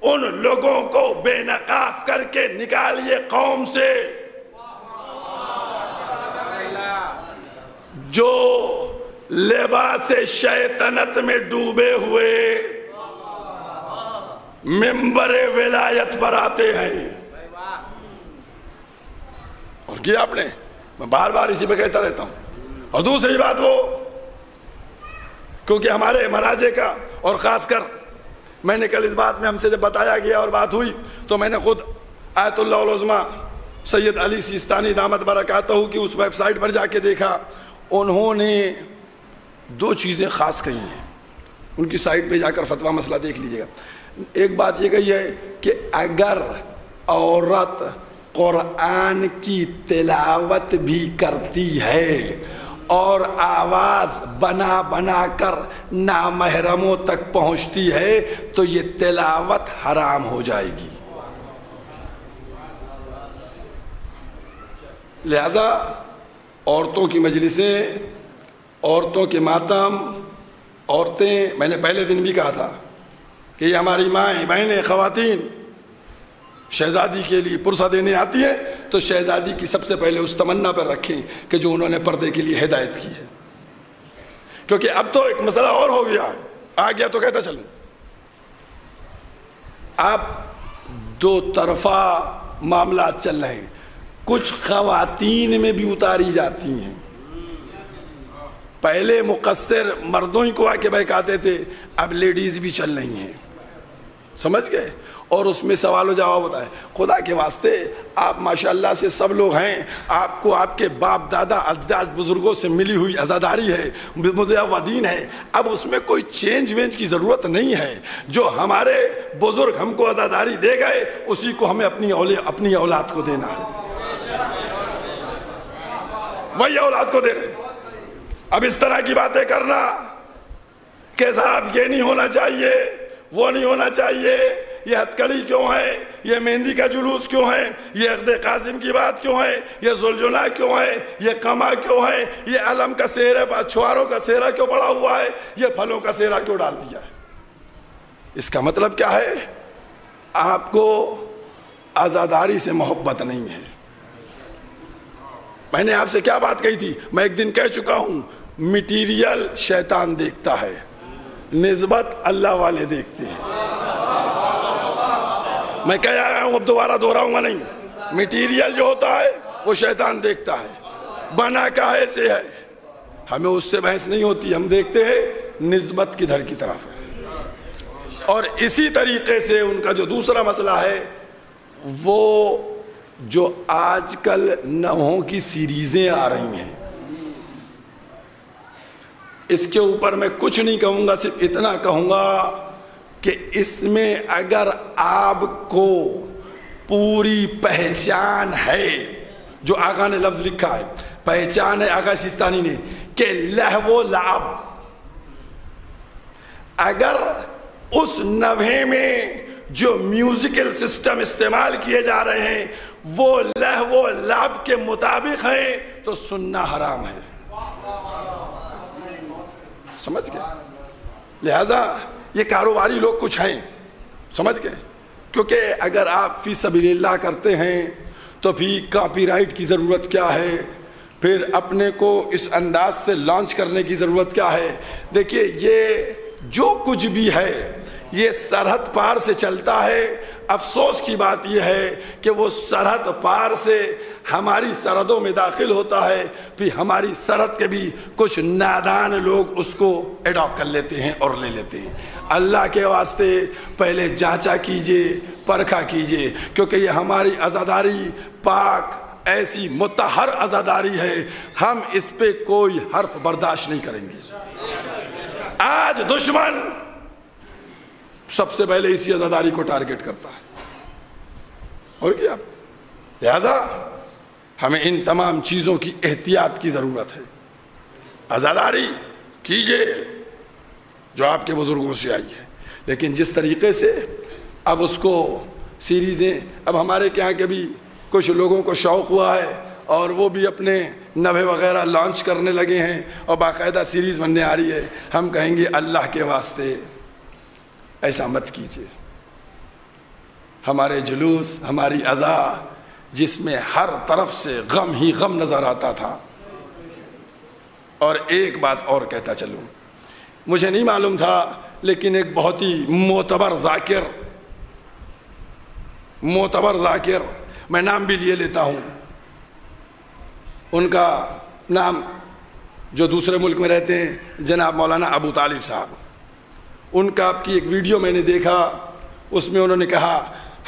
ان لوگوں کو بے نقاب کر کے نکالیے قوم سے جو لباس شیطنت میں ڈوبے ہوئے ممبر ولایت پر آتے ہیں۔ اور کیا آپ نے، میں بار بار اسی پہ کہتا رہتا ہوں۔ اور دوسری بات وہ، کیونکہ ہمارے مراجع کا، اور خاص کر میں نے کل اس بات میں ہم سے جب بتایا گیا اور بات ہوئی تو میں نے خود آیت اللہ العظمیٰ سید علی سیستانی دامت برکاتہ کی اس ویب سائٹ پر جا کے دیکھا، انہوں نے دو چیزیں خاص کہی ہیں، ان کی سائٹ پہ جا کر فتویٰ مسئلہ دیکھ لیجئے گا۔ ایک بات یہ کہی ہے کہ اگر عورت قرآن کی تلاوت بھی کرتی ہے اور آواز بنا بنا کر نامحرموں تک پہنچتی ہے تو یہ تلاوت حرام ہو جائے گی۔ لہذا عورتوں کی مجلسیں، عورتوں کے ماتم، عورتیں، میں نے پہلے دن بھی کہا تھا کہ یہ ہماری مائیں بہنیں خواتین شہزادی کے لیے پرسہ دینے آتی ہیں تو شہزادی کی سب سے پہلے اس تمنا پر رکھیں کہ جو انہوں نے پردے کے لیے ہدایت کی ہے، کیونکہ اب تو ایک مسئلہ اور ہو گیا ہے، آ گیا تو کہتا چلوں، اب دو طرفہ معاملات چل رہے ہیں، کچھ خواتین میں بھی اتاری جاتی ہیں۔ پہلے مقصر مردوں ہی کو آ کے بہکاتے تھے، اب لیڈیز بھی چل رہی ہیں، سمجھ گئے؟ اور اس میں سوال و جواب ہوتا ہے. خدا کے واسطے آپ ماشاءاللہ سے سب لوگ ہیں, آپ کو آپ کے باپ دادا اجداد بزرگوں سے ملی ہوئی عزاداری ہے, مدعوین ہے, اب اس میں کوئی چینج وینج کی ضرورت نہیں ہے. جو ہمارے بزرگ ہم کو عزاداری دے گئے اسی کو ہمیں اپنی اولاد کو دینا ہے, وہی اولاد کو دے رہے. اب اس طرح کی باتیں کرنا کہ صاحب یہ نہیں ہونا چاہیے, وہ نہیں ہونا چاہیے, یہ ہتکڑی کیوں ہے, یہ مہندی کا جلوس کیوں ہے, یہ عقد قاسم کی بات کیوں ہے, یہ ذوالجناح کیوں ہے, یہ قمع کیوں ہے, یہ علم کا سہرہ چھواروں کا سہرہ کیوں پڑا ہوا ہے, یہ پھلوں کا سہرہ کیوں ڈال دیا ہے. اس کا مطلب کیا ہے؟ آپ کو عزاداری سے محبت نہیں ہے. میں نے آپ سے کیا بات کہی تھی؟ میں ایک دن کہہ چکا ہوں, میٹیریل شیطان دیکھتا ہے, نسبت اللہ والے دیکھتے ہیں. میں کہہ آیا ہوں, اب دوبارہ دہراؤں گا نہیں. میٹیریل جو ہوتا ہے وہ شیطان دیکھتا ہے, بنا کہے سے ہے, ہمیں اس سے بحث نہیں ہوتی, ہم دیکھتے ہیں نسبت کدھر کی طرف ہے. اور اسی طریقے سے ان کا جو دوسرا مسئلہ ہے وہ جو آج کل نوحوں کی سیریزیں آ رہی ہیں, اس کے اوپر میں کچھ نہیں کہوں گا, صرف اتنا کہوں گا کہ اس میں اگر آپ کو پوری پہچان ہے, جو آقا نے لفظ لکھا ہے, پہچان ہے آقا سیستانی نے کہ لہو و لعب, اگر اس نوحے میں جو میوزیکل سسٹم استعمال کیے جا رہے ہیں وہ لہو و لعب کے مطابق ہیں تو سننا حرام ہے. سمجھ گئے؟ لہذا یہ کاروباری لوگ کچھ ہیں, سمجھ گئے؟ کیونکہ اگر آپ فی سبیل اللہ کرتے ہیں تو پھر کاپی رائٹ کی ضرورت کیا ہے, پھر اپنے کو اس انداز سے لانچ کرنے کی ضرورت کیا ہے. دیکھیے یہ جو کچھ بھی ہے یہ سرحد پار سے چلتا ہے. افسوس کی بات یہ ہے کہ وہ سرحد پار سے ہماری سرحدوں میں داخل ہوتا ہے, پھر ہماری سرحد کے بھی کچھ نادان لوگ اس کو ایڈاپٹ کر لیتے ہیں اور لے لیتے ہیں. اللہ کے واسطے پہلے جانچا کیجئے, پرکھا کیجئے, کیونکہ یہ ہماری عزاداری پاک ایسی مطہر عزاداری ہے, ہم اس پہ کوئی حرف برداشت نہیں کریں گے. آج دشمن سب سے پہلے اسی عزاداری کو ٹارگٹ کرتا ہے, اور کیا؟ لہذا ہمیں ان تمام چیزوں کی احتیاط کی ضرورت ہے. عزاداری کیجئے جو آپ کے بزرگوں سے آئی ہے, لیکن جس طریقے سے اب اس کو سیریزیں, اب ہمارے یہاں کے بھی کچھ لوگوں کو شوق ہوا ہے اور وہ بھی اپنے نوے وغیرہ لانچ کرنے لگے ہیں اور باقاعدہ سیریز بننے آ رہی ہے. ہم کہیں گے اللہ کے واسطے ایسا مت کیجئے. ہمارے جلوس, ہماری عزا جس میں ہر طرف سے غم ہی غم نظر آتا تھا. اور ایک بات اور کہتا چلوں, مجھے نہیں معلوم تھا لیکن ایک بہت ہی معتبر ذاکر, میں نام بھی لیے لیتا ہوں, ان کا نام جو دوسرے ملک میں رہتے ہیں جناب مولانا ابو طالب صاحب. ان کا آپ کی ایک ویڈیو میں نے دیکھا, اس میں انہوں نے کہا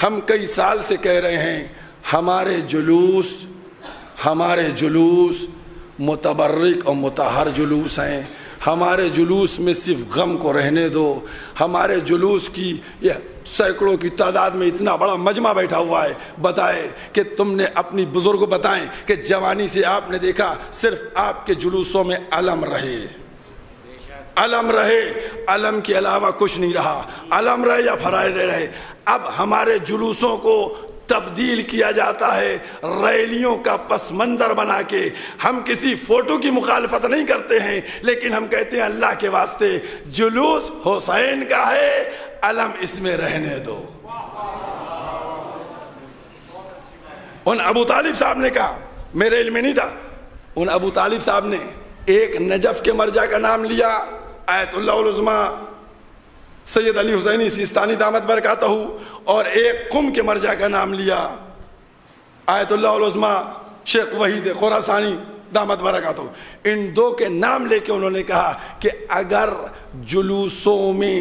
ہم کئی سال سے کہہ رہے ہیں ہمارے جلوس متبرک اور مطہر جلوس ہیں, ہمارے جلوس میں صرف غم کو رہنے دو. ہمارے جلوس کی یہ سینکڑوں کی تعداد میں اتنا بڑا مجمع بیٹھا ہوا ہے, بتائے کہ تم نے اپنی بزرگ بتائیں کہ جوانی سے آپ نے دیکھا صرف آپ کے جلوسوں میں علم رہے, علم کے علاوہ کچھ نہیں رہا, علم رہے یا فرائض رہے. اب ہمارے جلوسوں کو تبدیل کیا جاتا ہے ریلیوں کا پس منظر بنا کے. ہم کسی فوٹو کی مخالفت نہیں کرتے ہیں, لیکن ہم کہتے ہیں اللہ کے واسطے جلوس حسین کا ہے, علم اس میں رہنے دو. ان ابو طالب صاحب نے کہا, میرے علم میں نہیں تھا, ان ابو طالب صاحب نے ایک نجف کے مرجع کا نام لیا آیت اللہ العظمیٰ سید علی حسینی سیستانی دامت برکاتہ, اور ایک قم کے مرجع کا نام لیا آیت اللہ العظمیٰ شیخ وحید خراسانی دامت برکاتہ، ان دو کے نام لے کے انہوں نے کہا کہ اگر جلوسوں میں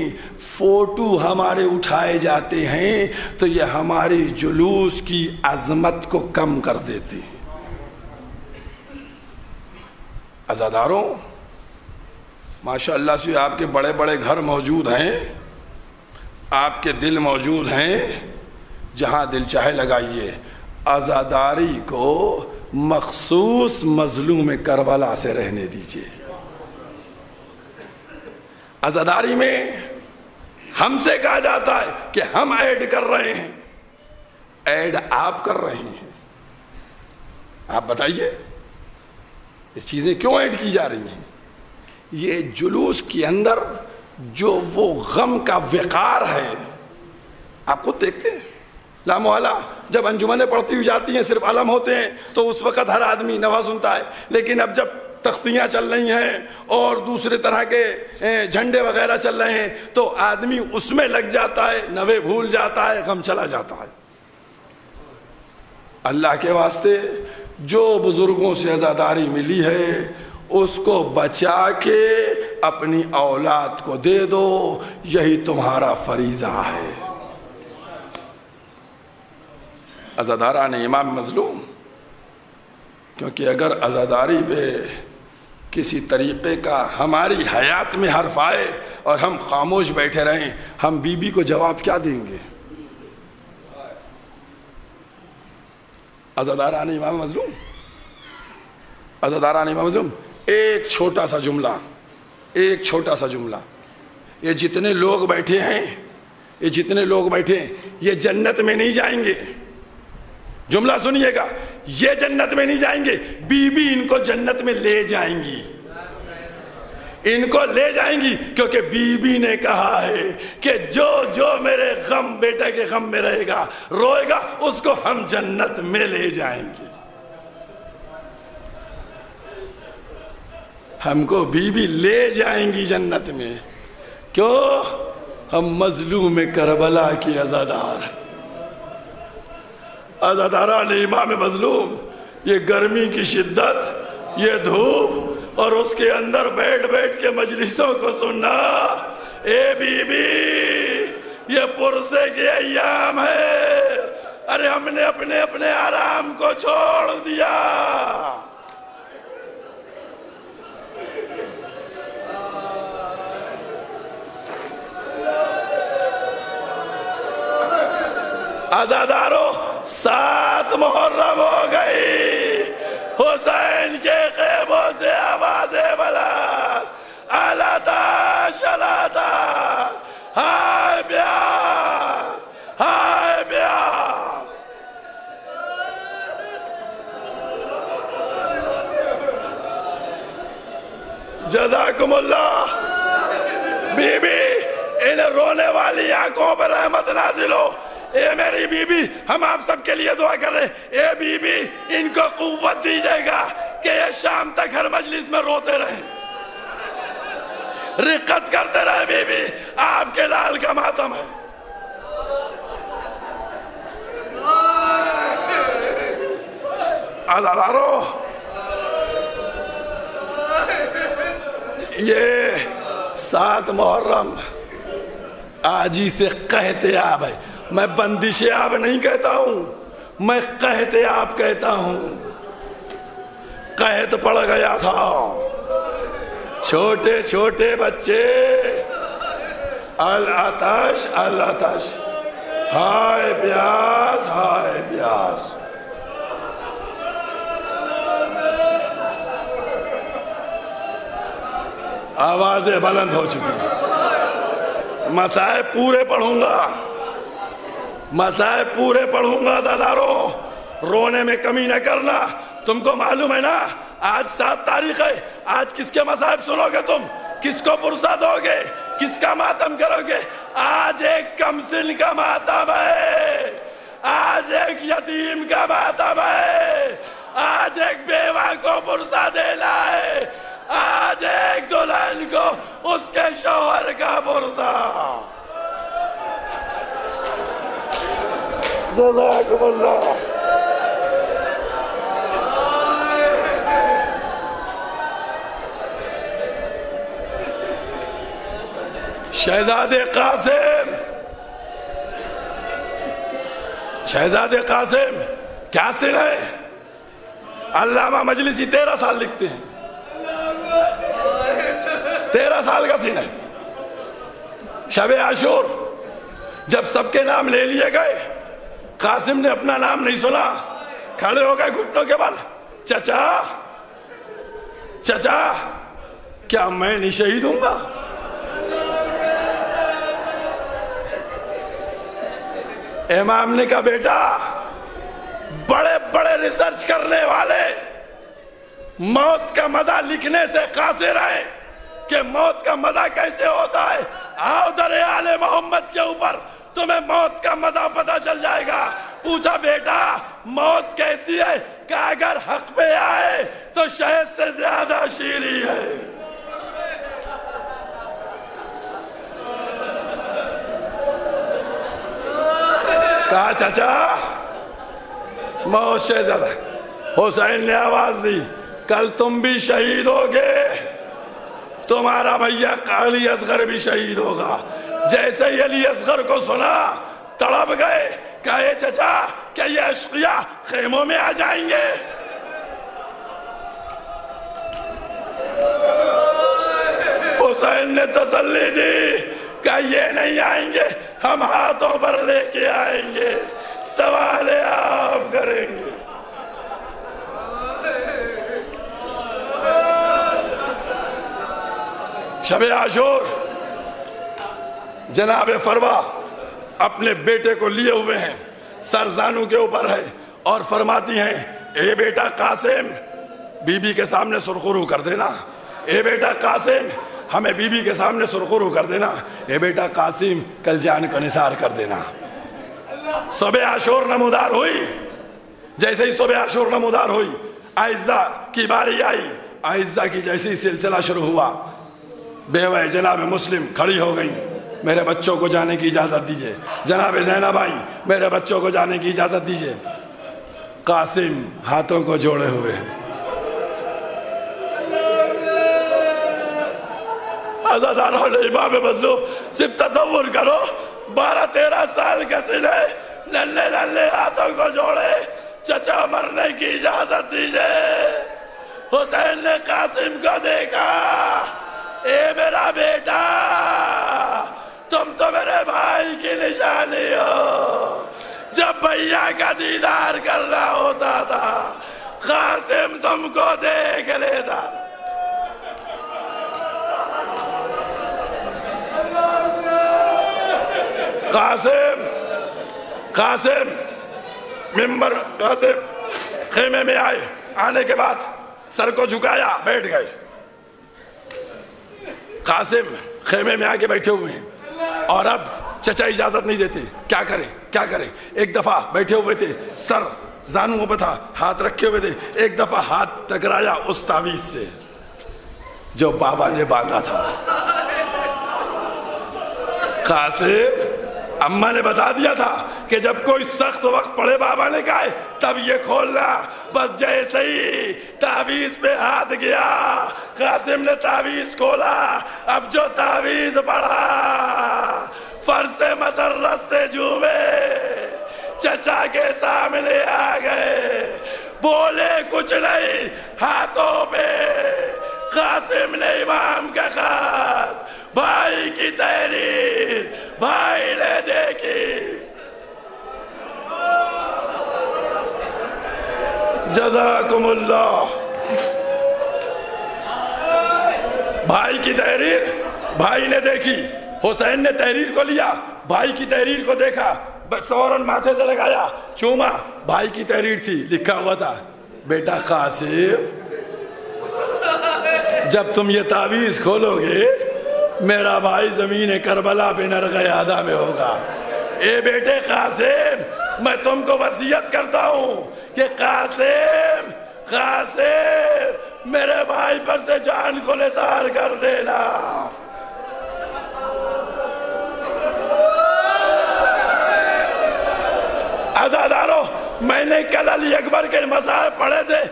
فوٹو ہمارے اٹھائے جاتے ہیں تو یہ ہمارے جلوس کی عظمت کو کم کر دیتے ہیں۔ عزاداروں، ماشاء اللہ سے آپ کے بڑے بڑے گھر موجود ہیں، آپ کے دل موجود ہیں، جہاں دل چاہے لگائیے۔ عزاداری کو مخصوص مظلوم کربلا سے رہنے دیجیے۔ عزاداری میں ہم سے کہا جاتا ہے کہ ہم ایڈ کر رہے ہیں، ایڈ آپ کر رہے ہیں۔ آپ بتائیے یہ چیزیں کیوں ایڈ کی جا رہی ہیں؟ یہ جلوس کے اندر جو وہ غم کا وقار ہے، آپ خود دیکھتے ہیں لامحالہ جب انجمنیں پڑھتی ہوئی جاتی ہیں، صرف علم ہوتے ہیں تو اس وقت ہر آدمی نوا سنتا ہے، لیکن اب جب تختیاں چل رہی ہیں اور دوسرے طرح کے جھنڈے وغیرہ چل رہے ہیں تو آدمی اس میں لگ جاتا ہے، نوے بھول جاتا ہے، غم چلا جاتا ہے۔ اللہ کے واسطے جو بزرگوں سے عزاداری ملی ہے اس کو بچا کے اپنی اولاد کو دے دو، یہی تمہارا فریضہ ہے۔ عزاداران امام مظلوم، کیونکہ اگر عزاداری پہ کسی طریقے کا ہماری حیات میں حرف آئے اور ہم خاموش بیٹھے رہیں، ہم بی بی کو جواب کیا دیں گے؟ عزاداران امام مظلوم، عزاداران امام مظلوم، ایک چھوٹا سا جملہ، ایک چھوٹا سا جملہ، یہ جتنے لوگ بیٹھے ہیں، یہ جتنے لوگ بیٹھے ہیں یہ جنت میں نہیں جائیں گے۔ جملہ سنیے گا، یہ جنت میں نہیں جائیں گے، بی بی ان کو جنت میں لے جائیں گی، ان کو لے جائیں گی، کیونکہ بی بی نے کہا ہے کہ جو جو میرے غم، بیٹے کے غم میں رہے گا، روئے گا، اس کو ہم جنت میں لے جائیں گے۔ ہم کو بی بی لے جائیں گی جنت میں، کیوں؟ ہم مظلوم کربلا کی عزادار ہیں۔ عزاداران امام مظلوم، یہ گرمی کی شدت، یہ دھوپ، اور اس کے اندر بیٹھ بیٹھ کے مجلسوں کو سننا، اے بی بی یہ پرسے کے ایام ہے، ارے ہم نے اپنے اپنے آرام کو چھوڑ دیا۔ عزاداروں، 7 محرم ہو گئی، حسین کے خیموں سے آوازیں بلند، الاتش الاتش، ہائے بیاس، ہائے بیاس۔ جزاکم اللہ۔ بی بی ان رونے والی آنکھوں پر رحمت نازل ہو۔ اے میری بی بی، ہم آپ سب کے لیے دعا کر رہے ہیں، اے بی بی ان کو قوت دیجئے گا کہ یہ شام تک ہر مجلس میں روتے رہیں، رقت کرتے رہے۔ بی بی آپ کے لال کا ماتم ہے۔ عزاداروں، یہ 7 محرم آج ہی سے قحط آب ہے۔ میں بندش آب نہیں کہتا ہوں، میں قحط آب کہتا ہوں۔ قحط پڑ گیا تھا، چھوٹے چھوٹے بچے، الاتش الاتش، ہائے پیاس، ہائے پیاس۔ آوازیں بلند ہو چکی ہیں۔ مسائب پورے پڑھوں گا، مسائب پورے پڑھوں گا۔ عزاداروں، رونے میں کمی نہ کرنا۔ تم کو معلوم ہے نا آج 7 تاریخ ہے، آج کس کے مسائب سنو گے تم؟ کس کو پرسہ دو گے؟ کس کا ماتم کرو گے؟ آج ایک کمسن کا ماتم ہے، آج ایک یتیم کا ماتم ہے، آج ایک بیوہ کو پرسہ دینا ہے، آج ایک دلہن کو اس کے شوہر کا پرسہ۔ جزاکم اللہ۔ شہزادے قاسم، شہزادے قاسم کیا سن ہے؟ علامہ مجلسی 13 سال لکھتے ہیں، 13 سال کا سن ہے۔ شب عاشور جب سب کے نام لے لیے گئے، قاسم نے اپنا نام نہیں سنا، کھڑے ہو گئے گھٹنوں کے بل، چچا چچا کیا میں نہیں شہید ہوں گا؟ امام نے کہا بیٹا، بڑے بڑے ریسرچ کرنے والے موت کا مزہ لکھنے سے قاصر ہیں کہ موت کا مزہ کیسے ہوتا ہے۔ آؤ در آل محمد کے اوپر تمہیں موت کا مزہ پتہ چل جائے گا۔ پوچھا بیٹا موت کیسی ہے؟ کہ اگر حق پہ آئے تو شہد سے زیادہ شیریں ہے۔ کہا چچا موت سے زیادہ۔ حسین نے آواز دی کل تم بھی شہید ہوگے، تمہارا بھیا علی اصغر بھی شہید ہوگا۔ جیسے ہی علی اصغر کو سنا تڑپ گئے، کہا اے چچا کیا یہ اشقیاء خیموں میں آ جائیں گے؟ حسین نے تسلی دی کہ یہ نہیں آئیں گے، ہم ہاتھوں پر لے کے آئیں گے، سوال آپ کریں گے۔ شب عاشور جناب فروا اپنے بیٹے کو لیے ہوئے ہیں، سر زانوں کے اوپر ہے، اور فرماتی ہیں اے بیٹا قاسم بی بی کے سامنے سرخرو کر دینا، اے بیٹا قاسم ہمیں بی بی کے سامنے سرخرو کر دینا، اے بیٹا قاسم کل جان کا نثار کر دینا۔ صبح عاشور نمودار ہوئی، جیسے ہی صبح عاشور نمودار ہوئی اعزہ کی باری آئی، اعزہ کی جیسی سلسلہ شروع ہوا، بیوہ جناب مسلم کھڑی ہو گئی، میرے بچوں کو جانے کی اجازت دیجئے، جناب زینب آئی، میرے بچوں کو جانے کی اجازت دیجئے۔ قاسم ہاتھوں کو جوڑے ہوئے، عزاداروں نے امام مظلوم صرف تصور کرو، 12-13 سال کا سنے، ننھے ننھے ہاتھوں کو جوڑے، چچا مرنے کی اجازت دیجئے۔ حسین نے قاسم کو دیکھا، اے میرا بیٹا تم تو میرے بھائی کی نشانی ہو، جب بھیا کا دیدار کرنا ہوتا تھا قاسم تم کو دیکھ لیتا۔ قاسم ممبر قاسم خیمے میں آئے، آنے کے بعد سر کو جھکایا، بیٹھ گئے۔ قاسم خیمے میں آگے بیٹھے ہوئے ہیں، اور اب چچا اجازت نہیں دیتے، کیا کریں۔ ایک دفعہ بیٹھے ہوئے تھے، سر زانوں پہ تھا، ہاتھ رکھے ہوئے تھے، ایک دفعہ ہاتھ ٹکرایا اس تعویذ سے جو بابا نے باندھا تھا۔ قاسم اماں نے بتا دیا تھا کہ جب کوئی سخت وقت پڑے بابا نے کہا ہے تب یہ کھولنا، بس جیسے ہی تعویذ پہ ہاتھ گیا قاسم نے تعویذ کھولا، اب جو تعویذ پڑھا فرض مسرت سے جھومے، چچا کے سامنے آ گئے، بولے کچھ نہیں، ہاتھوں پہ قاسم نے امام کا خط، بھائی کی تحریر بھائی نے دیکھی۔ جزاکم اللہ۔ بھائی کی تحریر بھائی نے دیکھی، حسین نے تحریر کو لیا، بھائی کی تحریر کو دیکھا، فوراً ماتھے سے لگایا، چوما، بھائی کی تحریر تھی، لکھا ہوا تھا بیٹا قاسم جب تم یہ تعویذ کھولو گے میرا بھائی زمین کربلا پہ نرغ اعدام میں ہوگا۔ اے بیٹے قاسم میں تم کو وصیت کرتا ہوں کہ قاسم میرے بھائی پر سے جان کو نثار کر دینا۔ عزادارو میں نے کل علی اکبر کے مسائل پڑھے تھے،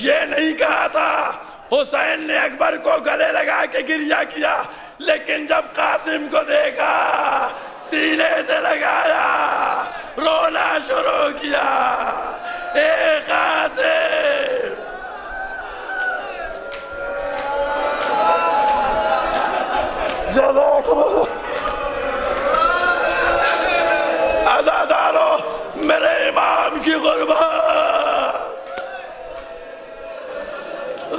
یہ نہیں کہا تھا حسین نے اکبر کو گلے لگا کے گریہ کیا، لیکن جب قاسم کو دیکھا سینے سے لگایا، رونا شروع کیا۔ اے قاسم، جزاکم اللہ۔ عزادارو، میرے امام کی غربت،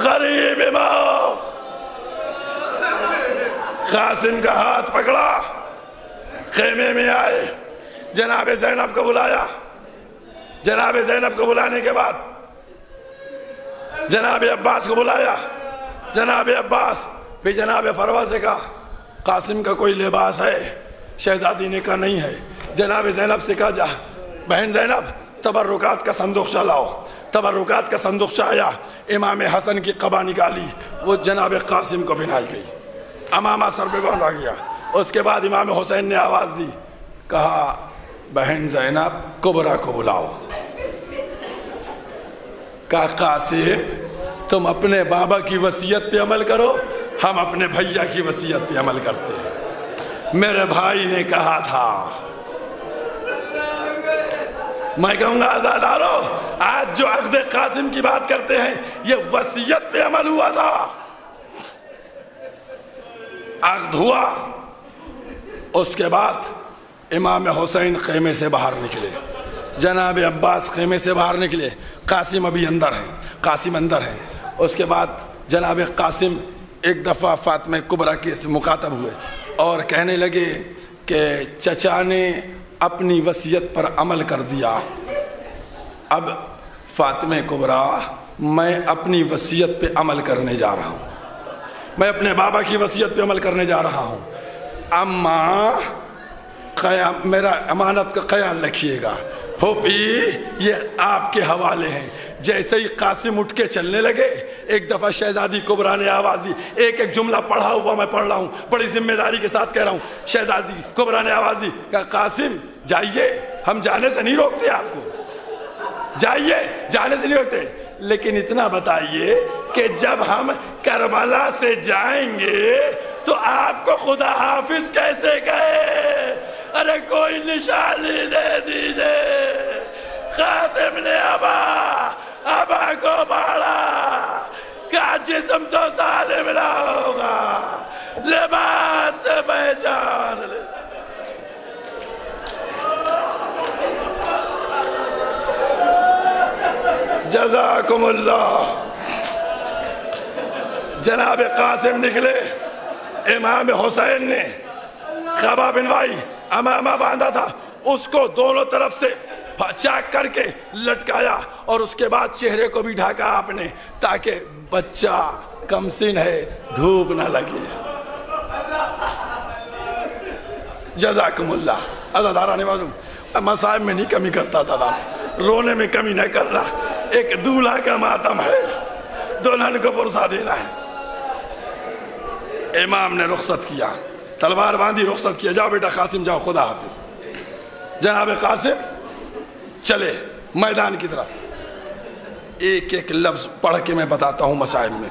غریب امام۔ قاسم کا ہاتھ پکڑا، خیمے میں آئے، جناب زینب کو بلایا۔ جناب زینب کو بلانے کے بعد جناب عباس کو بلایا۔ جناب عباس بھی جناب فروہ سے کہا قاسم کا کوئی لباس ہے؟ شہزادی نے کہا نہیں ہے۔ جناب زینب سے کہا جا بہن زینب تبرکات کا صندوقچہ لاؤ۔ تبرکات کا صندوقچہ آیا، امام حسن کی قبا نکالی، وہ جناب قاسم کو پہنائی گئی، امامہ سر پہ باندھا گیا۔ اس کے بعد امام حسین نے آواز دی، کہا بہن زینب کبرا کو بلاؤ۔ کہا قاسم تم اپنے بابا کی وصیت پہ عمل کرو، ہم اپنے بھیا کی وصیت پہ عمل کرتے ہیں۔ میرے بھائی نے کہا تھا، میں کہوں گا عزادارو، آج جو عقد قاسم کی بات کرتے ہیں یہ وصیت پہ عمل ہوا تھا۔ عقد ہوا، اس کے بعد امام حسین خیمے سے باہر نکلے، جناب عباس خیمے سے باہر نکلے، قاسم ابھی اندر ہیں، قاسم اندر ہیں۔ اس کے بعد جناب قاسم ایک دفعہ فاطمہ کبریٰ کے سے مخاطب ہوئے اور کہنے لگے کہ چچا نے اپنی وصیت پر عمل کر دیا، اب فاطمہ کبریٰ میں اپنی وصیت پہ عمل کرنے جا رہا ہوں، میں اپنے بابا کی وصیت پہ عمل کرنے جا رہا ہوں، اماں میرا امانت کا خیال رکھیے گا، پھوپھی یہ آپ کے حوالے ہیں۔ جیسے ہی قاسم اٹھ کے چلنے لگے، ایک دفعہ شہزادی کبریٰ نے آواز دی، ایک ایک جملہ پڑھا ہوا میں پڑھ رہا ہوں، بڑی ذمہ داری کے ساتھ کہہ رہا ہوں۔ شہزادی کبریٰ نے آواز دی، کہا قاسم جائیے، ہم جانے سے نہیں روکتے آپ کو، جائیے، جانے سے نہیں روکتے، لیکن اتنا بتائیے کہ جب ہم کربلا سے جائیں گے تو آپ کو خدا حافظ کیسے کہے؟ ارے کوئی نشانی دے دیجئے۔ قاسم نے ابا کو پاڑا، کہا جسم تو ظالم نہ ہوگا، لباس سے پہچان لے۔ جزاکم اللہ۔ جناب قاسم نکلے، امام حسین نے قبا بنوائی، امامہ باندھا تھا، اس کو دونوں طرف سے چاک کر کے لٹکایا اور اس کے بعد چہرے کو بھی ڈھاکا آپ نے تاکہ بچہ کمسن ہے، دھوپ نہ لگے۔ جزاکم اللہ۔ عزادارہ نے معلوم مصائب میں نہیں کمی کرتا تھا، رونے میں کمی نہ کر رہا۔ ایک دولہا کا ماتم ہے، دلہن کو پرسا دینا ہے۔ امام نے رخصت کیا، تلوار باندھی، رخصت کیا، جاؤ بیٹا قاسم جاؤ، خدا حافظ۔ جناب قاسم چلے میدان کی طرف۔ ایک ایک لفظ پڑھ کے میں بتاتا ہوں مصائب میں۔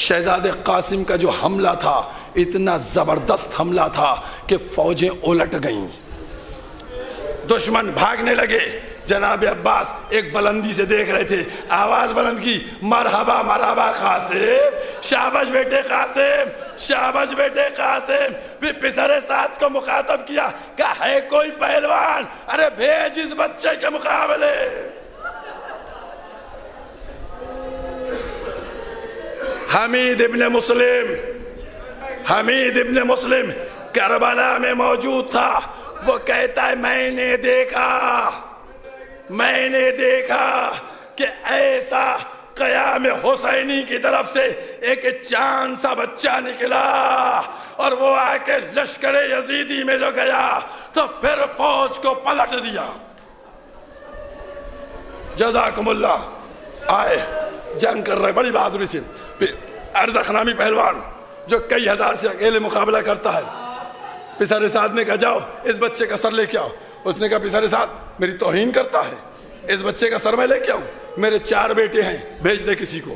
شہزادے قاسم کا جو حملہ تھا اتنا زبردست حملہ تھا کہ فوجیں الٹ گئیں، دشمن بھاگنے لگے۔ جناب عباس ایک بلندی سے دیکھ رہے تھے، آواز بلند کی، مرحبا مرحبا قاسم، شاباش بیٹے قاسم، شاباش بیٹے قاسم۔ پھر پسر سعد کو مخاطب کیا کہ ہے کوئی پہلوان، ارے بھیج اس بچے کے مقابلے۔ حمید ابن مسلم کربلا میں موجود تھا، وہ کہتا ہے میں نے دیکھا کہ ایسا قیام حسینی کی طرف سے ایک چاند سا بچہ نکلا اور وہ آ کے لشکر یزیدی میں جو گیا تو پھر فوج کو پلٹ دیا۔ جزاکم اللہ۔ آئے جنگ کر رہے بڑی بہادری سے، ارزق نامی پہلوان جو کئی ہزار سے اکیلے مقابلہ کرتا ہے، پسر سعد نے کہا جاؤ اس بچے کا سر لے کے آؤ۔ اس نے کہا پسر سعد میری توہین کرتا ہے، اس بچے کا سر میں لے کے آؤں، میرے 4 بیٹے ہیں، بھیج دے کسی کو۔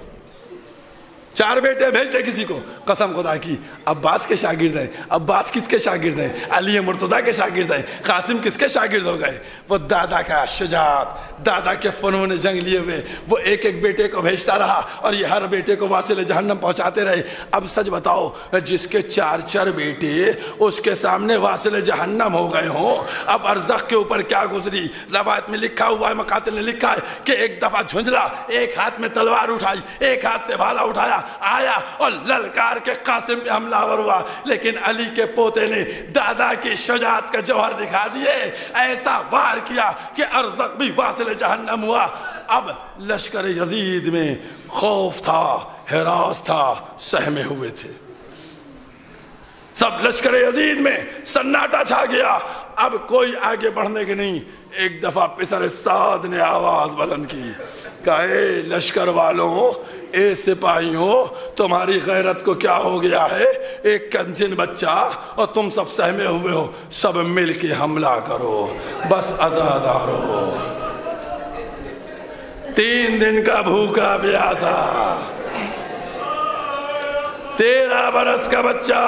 4 بیٹے بھیجتے کسی کو، قسم خدا کی عباس کے شاگرد ہیں، عباس کس کے شاگرد ہیں؟ علی مرتضیٰ کے شاگرد ہیں، قاسم کس کے شاگرد ہو گئے؟ وہ دادا کا شجاعت، دادا کے فنون جنگ لیے ہوئے وہ ایک ایک بیٹے کو بھیجتا رہا اور یہ ہر بیٹے کو واصل جہنم پہنچاتے رہے۔ اب سچ بتاؤ، جس کے 4 بیٹے اس کے سامنے واصل جہنم ہو گئے ہوں، اب ارزق کے اوپر کیا گزری؟ روایت میں لکھا ہوا ہے، مقاتل نے لکھا ہے کہ ایک دفعہ جھنجلا، ایک ہاتھ میں تلوار اٹھائی، ایک ہاتھ سے بھالا اٹھایا، آیا اور للکار کے قاسم پہ حملہ آور ہوا، لیکن علی کے پوتے نے دادا کی شجاعت کا جوہر دکھا دیے، ایسا وار کیا کہ ارزق بھی واصل جہنم ہوا۔ اب لشکر یزید میں خوف تھا، ہراس تھا، سہمے ہوئے تھے، سب لشکر یزید میں سناٹا چھا گیا، اب کوئی آگے بڑھنے کے نہیں۔ ایک دفعہ پسر سعد نے آواز بلند کی، کہا اے لشکر والوں، اے سپاہیوں، تمہاری غیرت کو کیا ہو گیا ہے؟ ایک کنسن بچہ اور تم سب سہمے ہوئے ہو، سب مل کے حملہ کرو، بس آزادار ہو۔ 3 دن کا بھوکا پیاسا 13 برس کا بچہ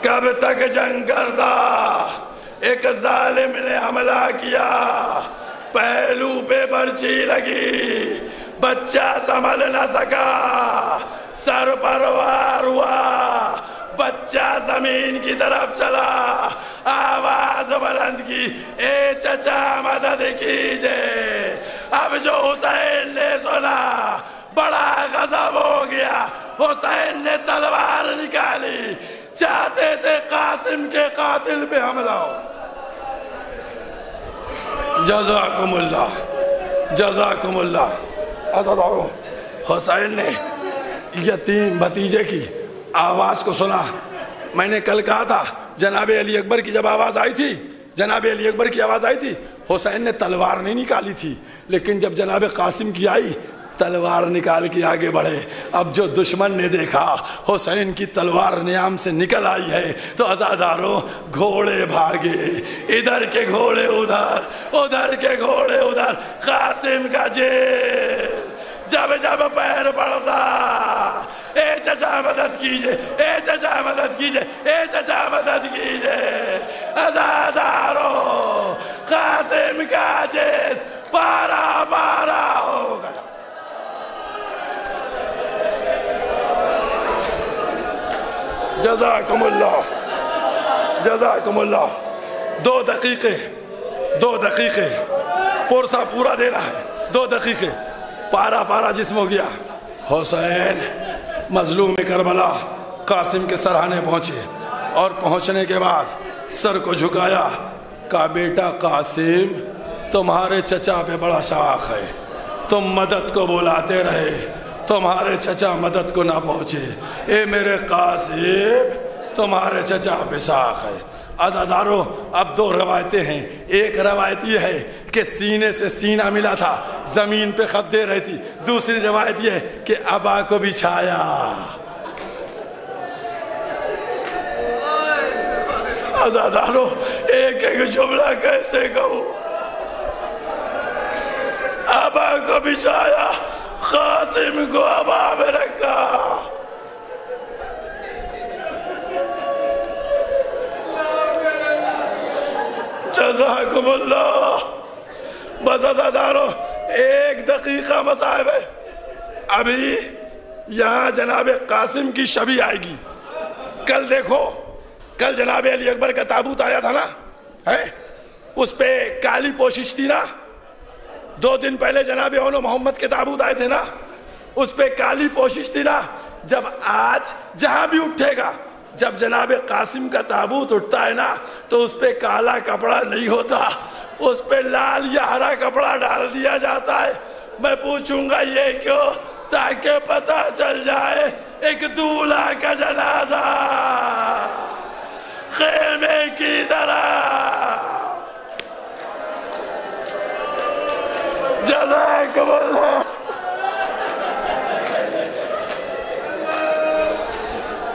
کب تک جنگ کرتا؟ ایک ظالم نے حملہ کیا، پہلو پہ برچی لگی، بچہ سنبھل نہ سکا، سر پر وار ہوا، بچہ زمین کی طرف چلا، آواز بلند کی، اے چچا مدد کیجئے۔ اب جو حسین نے سنا بڑا غضب ہو گیا، حسین نے تلوار نکالی، چاہتے تھے قاسم کے قاتل پہ حملہ ہو۔ جزاکم اللہ، جزاکم اللہ۔ حسین نے یتیم بھتیجے کی آواز کو سنا۔ میں نے کل کہا تھا جناب علی اکبر کی جب آواز آئی تھی، جناب علی اکبر کی آواز آئی تھی، حسین نے تلوار نہیں نکالی تھی، لیکن جب جناب قاسم کی آئی تلوار نکال کے آگے بڑھے۔ اب جو دشمن نے دیکھا حسین کی تلوار نیام سے نکل آئی ہے تو عزاداروں گھوڑے بھاگے، ادھر کے گھوڑے ادھر، ادھر کے گھوڑے ادھر۔ قاسم کا جیل جب جب پیر پڑتا، اے چچا مدد کیجئے، اے چچا مدد کیجئے، اے چچا مدد کیجئے۔ عزاداروں قاسم کا جیل پارا پارا ہو گیا۔ جزاکم اللہ، جزاکم اللہ۔ 2 دقیقے پورسا پورا دینا ہے، 2 دقیقے، پارا پارا جسم ہو گیا۔ حسین مظلوم کربلا قاسم کے سرہانے پہنچے اور پہنچنے کے بعد سر کو جھکایا، کہا بیٹا قاسم، تمہارے چچا پہ بڑا شاخ ہے، تم مدد کو بلاتے رہے، تمہارے چچا مدد کو نہ پہنچے۔ اے میرے قاسم، تمہارے چچا پہ شاخ ہے۔ عزاداروں اب 2 روایتیں ہیں، ایک روایت یہ ہے کہ سینے سے سینہ ملا تھا، زمین پہ خط دے رہی تھی، دوسری روایت یہ ہے کہ ابا کو بچھایا۔ عزاداروں ایک ایک جملہ کیسے کہوں؟ ابا کو بچھایا، قاسم کو ابا میں رکھا۔ جزاکم اللہ۔ بس عزاداروں 1 دقیقہ مصاحب ہے، ابھی یہاں جناب قاسم کی شبیہ آئے گی۔ کل دیکھو، کل جناب علی اکبر کا تابوت آیا تھا نا، اس پہ کالی پوشش تھی نا۔ 2 دن پہلے جناب اولو محمد کے تابوت آئے تھے نا، اس پہ کالی پوشش تھی نا۔ جب آج جہاں بھی اٹھے گا، جب جناب قاسم کا تابوت اٹھتا ہے نا تو اس پہ کالا کپڑا نہیں ہوتا، اس پہ لال یا ہرا کپڑا ڈال دیا جاتا ہے۔ میں پوچھوں گا یہ کیوں؟ تاکہ پتہ چل جائے ایک دولہا کا جنازہ خیمے کی طرح۔ جزاکم اللہ،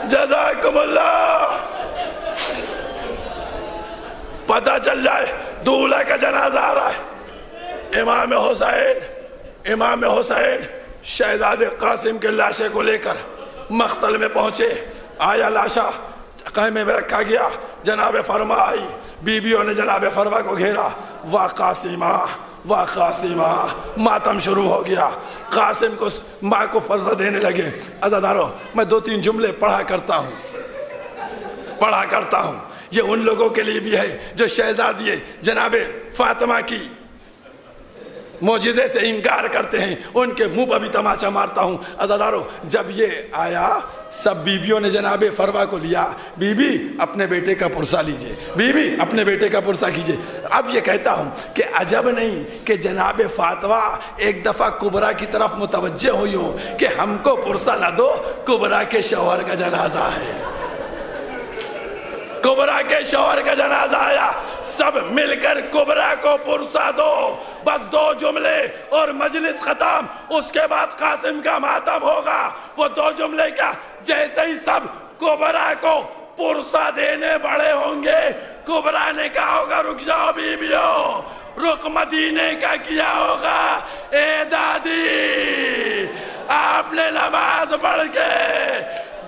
جزاکم اللہ۔ پتہ چل جائے دولہا کا جنازہ آ رہا ہے۔ امام حسین شہزادے قاسم کے لاشے کو لے کر مقتل میں پہنچے. آیا لاشا خیمے میں رکھا گیا. جناب فرما آئی, بیویوں نے جناب فرما کو گھیرا. واہ قاسمہ واہ قاسمہ, ماتم شروع ہو گیا. قاسم کو ماں کو فرضہ دینے لگے. عزادارو, میں 2-3 جملے پڑھا کرتا ہوں. یہ ان لوگوں کے لیے بھی ہے جو شہزادی جناب فاطمہ کی معجزے سے انکار کرتے ہیں, ان کے منہ پر بھی تماچا مارتا ہوں. عزادارو, جب یہ آیا سب بیویوں نے جناب فروا کو لیا. بی بی اپنے بیٹے کا پرسہ لیجئے, بی بی اپنے بیٹے کا پرسہ کیجئے. اب یہ کہتا ہوں کہ عجب نہیں کہ جناب فاطمہ ایک دفعہ کبرا کی طرف متوجہ ہوئی ہو کہ ہم کو پرسہ نہ دو, کبرا کے شوہر کا جنازہ ہے. کبرا کے شوہر کا جنازہ آیا, سب مل کر کبرا کو پرسہ دو. بس 2 جملے اور مجلس ختم. اس کے بعد قاسم کا ماتم ہوگا. وہ 2 جملے کا جیسے ہی سب کبرا کو پرسہ دینے بڑے ہوں گے, کبرا نے کہا ہوگا رک جاؤ بیبیوں, رخ مدینے کا کیا ہوگا. اے دادی, آپ نے نماز پڑھ کے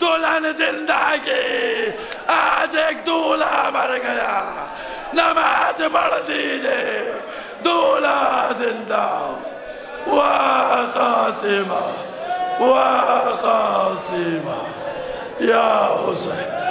دلہن زندہ کی, آج ایک دولہا مر گیا, نماز پڑھ دیجئے, دولہا زندہ. واہ قاسمہ واہ قاسمہ یا حسین.